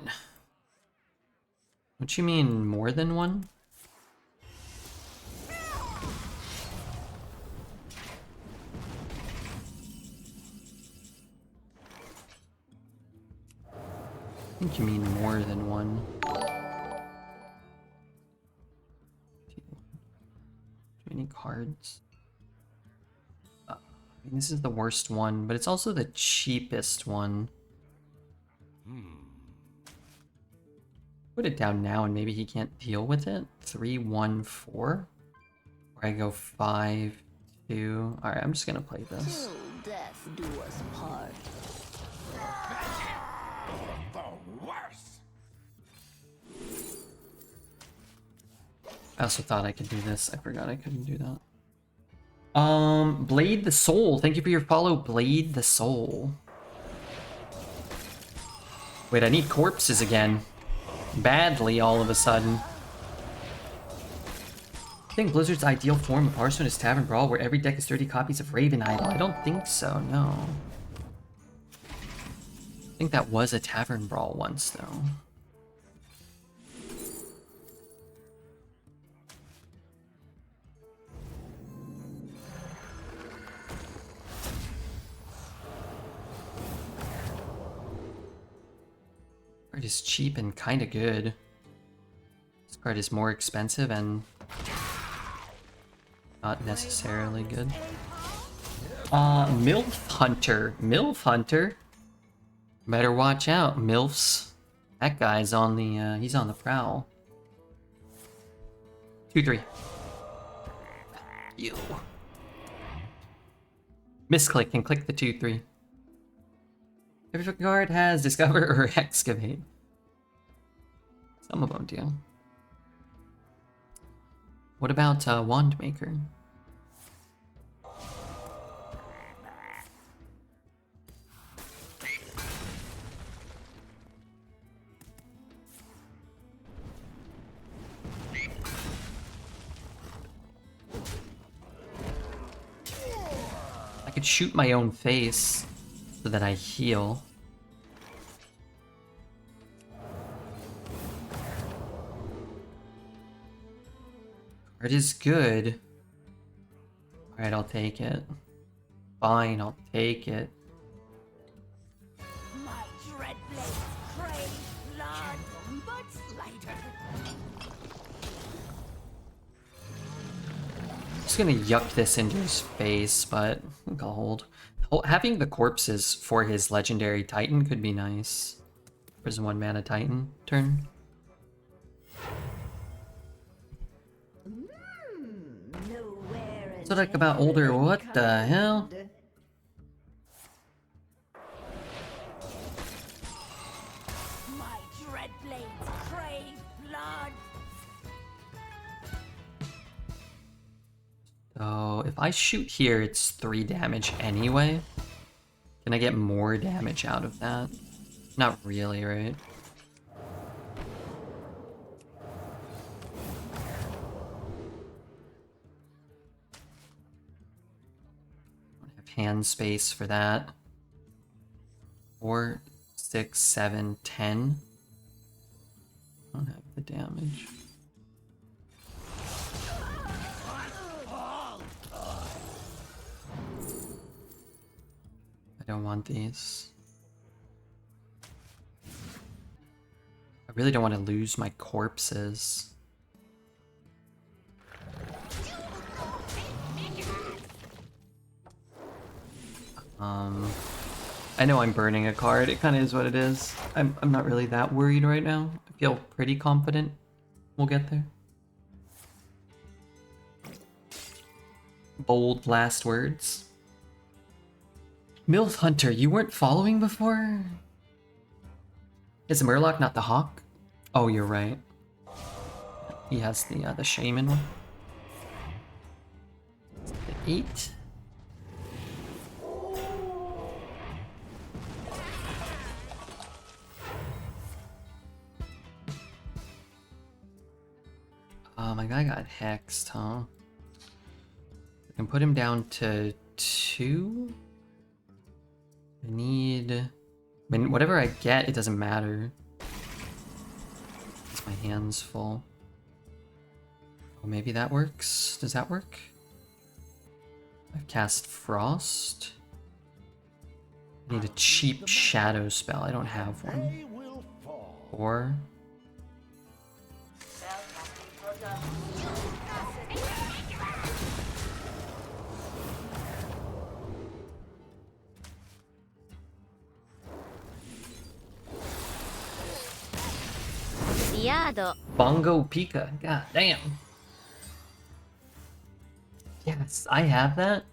Don't you mean more than 1? I think you mean more than 1. any cards. I mean, this is the worst one, but it's also the cheapest one. Put it down now and maybe he can't deal with it. 3, 1, 4. Or I go 5, 2. Alright, I'm just gonna play this. Till death do us part. The worst. I also thought I could do this. I forgot I couldn't do that. Blade the Soul. Thank you for your follow, Blade the Soul. Wait, I need corpses again. Badly, all of a sudden. I think Blizzard's ideal form of Hearthstone is Tavern Brawl, where every deck is 30 copies of Raven Idol. I don't think so, no. I think that was a Tavern Brawl once, though. Card is cheap and kind of good. This card is more expensive and not necessarily good. MILF Hunter. MILF Hunter. Better watch out, MILFs. That guy's on the, he's on the prowl. 2-3. You. Misclick and click the 2-3. Every card has Discover or Excavate. Some of them do. What about Wand Maker? I could shoot my own face so that I heal. Card is good. Alright, I'll take it. Fine, I'll take it. My dread blades crave blood, but slighter. Just gonna yuck this into his face, but I think I'll hold. Having the corpses for his legendary Titan could be nice. Prison 1 mana Titan turn. So like about older, what the hell? My dread blades crave blood. So if I shoot here, it's 3 damage anyway. Can I get more damage out of that? Not really, right? Don't have hand space for that. 4, 6, 7, 10. Don't have the damage. I don't want these. I really don't want to lose my corpses. I know I'm burning a card. It kind of is what it is. I'm not really that worried right now. I feel pretty confident we'll get there. Bold last words. MILF Hunter, you weren't following before? Is Murloc not the hawk? Oh, you're right. He has the shaman one. 8. My guy got hexed, huh? I can put him down to 2. I need... I mean, whatever I get, it doesn't matter. It's my hands full. Oh, maybe that works? Does that work? I've cast Frost. I need a cheap shadow spell. I don't have one. They will fall. 4. Bongo Pika. God damn. Yes, I have that.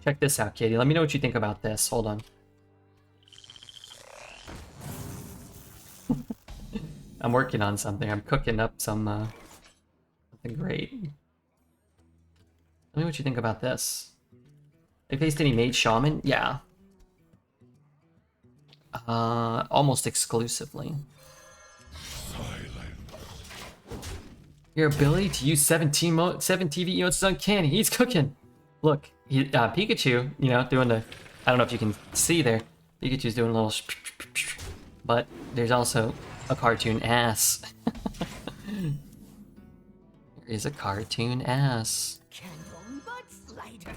Check this out, Katie. Let me know what you think about this. Hold on. I'm working on something. I'm cooking up something great. Let me know what you think about this. They faced any mage shaman? Yeah. Almost exclusively. Your ability to use 7 TV emotes is uncanny. He's cooking. Look, Pikachu, you know, doing the... I don't know if you can see there. Pikachu's doing a little... But there's also a cartoon ass. There is a cartoon ass. Cannon butt slider.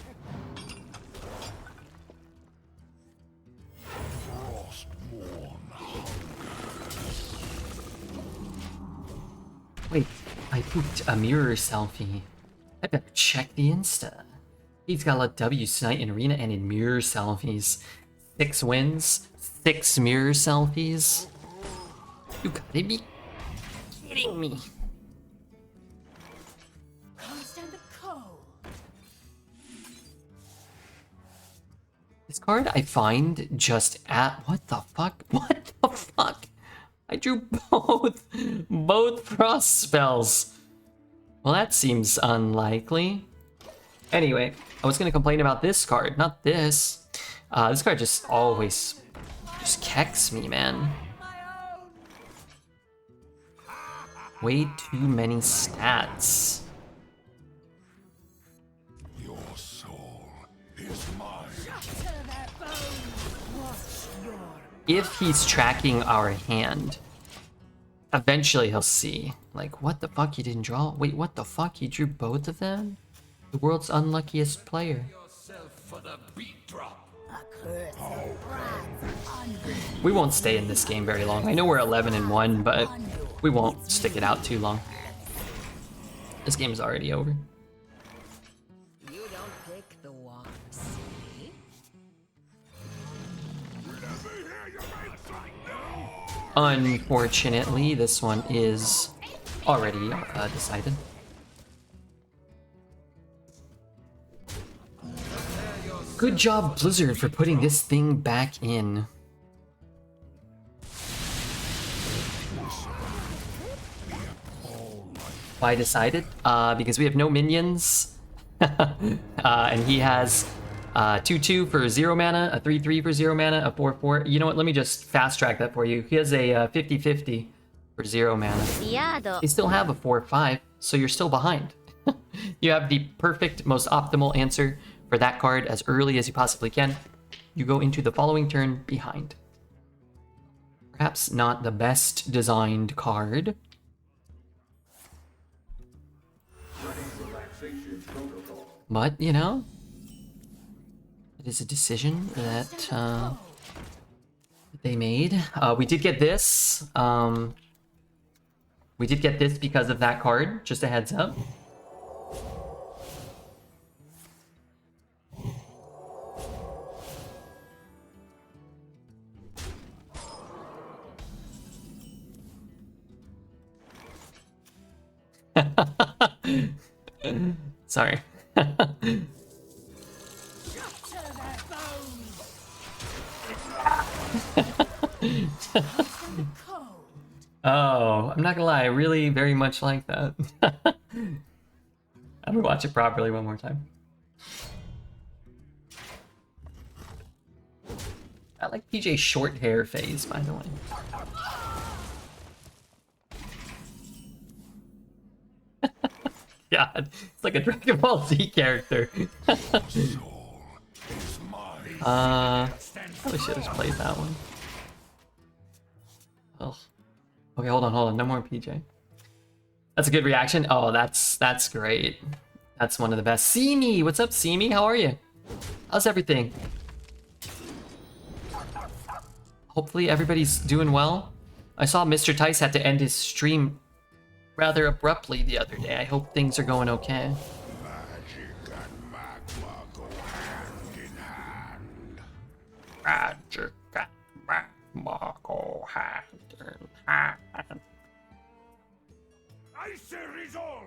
Wait, I pooped a mirror selfie. I better check the Insta. He's got a W tonight in Arena and in mirror selfies. 6 wins, 6 mirror selfies. You gotta be kidding me. Can't stand the cold. This card I find just at... What the fuck? What the fuck? I drew both frost spells. Well, that seems unlikely. Anyway, I was gonna complain about this card, not this. This card just always just kecks me, man. Way too many stats. Your soul is mine. If he's tracking our hand, eventually he'll see. Like, what the fuck, you didn't draw? Wait, what the fuck, he drew both of them? The world's unluckiest player. We won't stay in this game very long. I know we're 11-1, but we won't stick it out too long. This game is already over. You don't pick the ones, see? Unfortunately, this one is already decided. Good job, Blizzard, for putting this thing back in. Why decided? Because we have no minions. And he has 2/2 for 0 mana, a 3/3 for 0 mana, a 4/4. You know what? Let me just fast track that for you. He has a 50/50 for 0 mana. They still have a 4/5, so you're still behind. You have the perfect, most optimal answer for that card as early as you possibly can. You go into the following turn behind. Perhaps not the best designed card. But, you know, it is a decision that they made. We did get this. We did get this because of that card, just a heads up. Sorry. Oh, I'm not gonna lie, I really very much like that. I'm gonna watch it properly one more time. I like PJ's short hair phase, by the way. God, it's like a Dragon Ball Z character. Probably should have played that one. Oh. Okay, hold on. No more PJ. That's a good reaction. Oh, that's great. That's one of the best. Simi, what's up, Simi? How are you? How's everything? Hopefully everybody's doing well. I saw Mr. Tice had to end his stream rather abruptly the other day. I hope things are going okay. Magic and magma go hand in hand. Magic and magma go hand in hand. Icy resolve.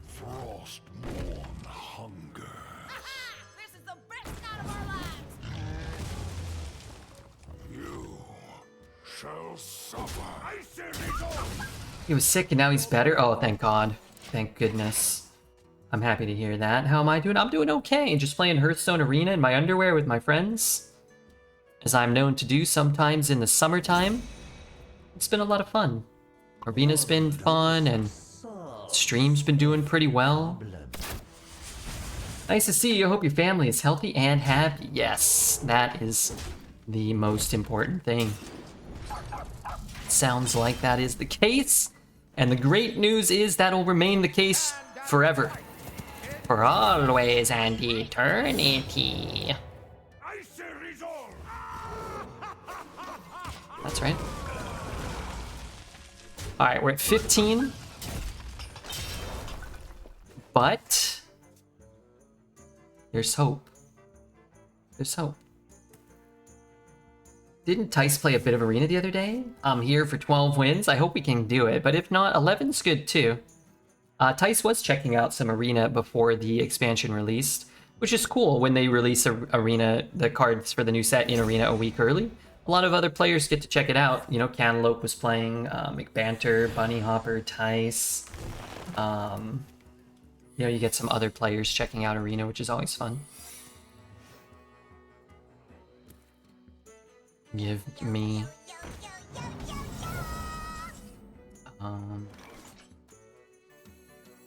Frostborn hunger. This is the best night of our lives! You shall suffer. Icy resolve. He was sick and now he's better? Oh, thank God. Thank goodness. I'm happy to hear that. How am I doing? I'm doing okay. Just playing Hearthstone Arena in my underwear with my friends, as I'm known to do sometimes in the summertime. It's been a lot of fun. Arena's been fun, and stream's been doing pretty well. Nice to see you. I hope your family is healthy and happy. Yes, that is the most important thing. Sounds like that is the case. And the great news is that'll remain the case forever. For always and eternity. Icy resolve. That's right. Alright, we're at 15. But there's hope. There's hope. Didn't Tice play a bit of Arena the other day? I'm here for 12 wins. I hope we can do it. But if not, 11's good too. Tice was checking out some Arena before the expansion released, which is cool when they release Arena, the cards for the new set in Arena a week early. A lot of other players get to check it out. You know, Cantaloupe was playing, McBanter, Bunny Hopper, Tice. You know, you get some other players checking out Arena, which is always fun. Give me...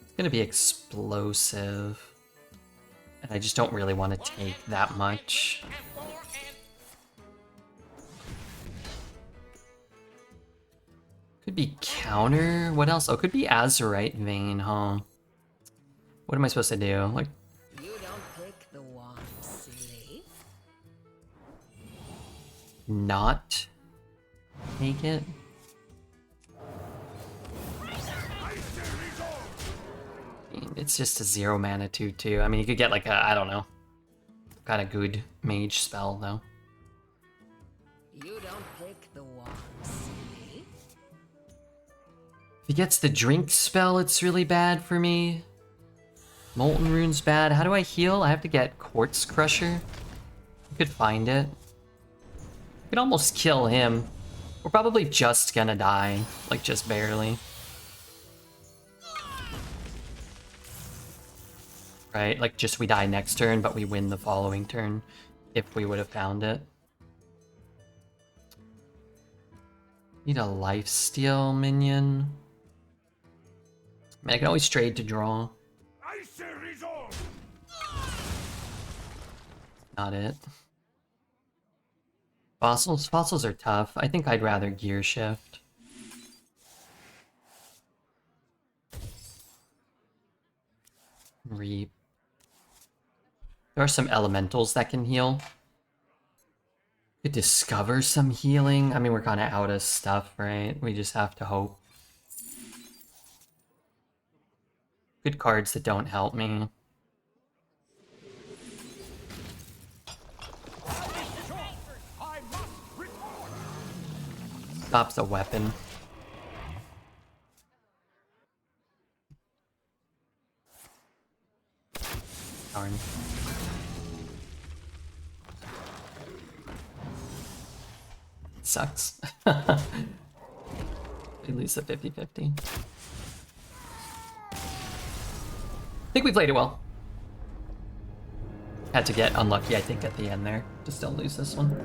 it's gonna be explosive. And I just don't really want to take that much. Could be counter. What else? Oh, could be Azurite Vein, huh? What am I supposed to do? Like, You don't pick the one, silly. not take it? It's just a 0 mana 2/2. I mean, you could get like a, I don't know, kind of good mage spell though. You don't pick the one, silly. If he gets the drink spell, it's really bad for me. Molten Rune's bad. How do I heal? I have to get Quartz Crusher. I could find it. I could almost kill him. We're probably just gonna die, like just barely. Right, like just we die next turn, but we win the following turn if we would have found it. Need a lifesteal minion. I mean, I can always trade to draw. Icy resolve. Not it. Fossils are tough. I think I'd rather gear shift. Reap. There are some elementals that can heal. Could discover some healing. I mean, we're kind of out of stuff, right? We just have to hope. Good cards that don't help me. Stops a weapon. Darn. Sucks. We lose the 50-50. I think we played it well. Had to get unlucky, I think, at the end there. Just don't lose this one.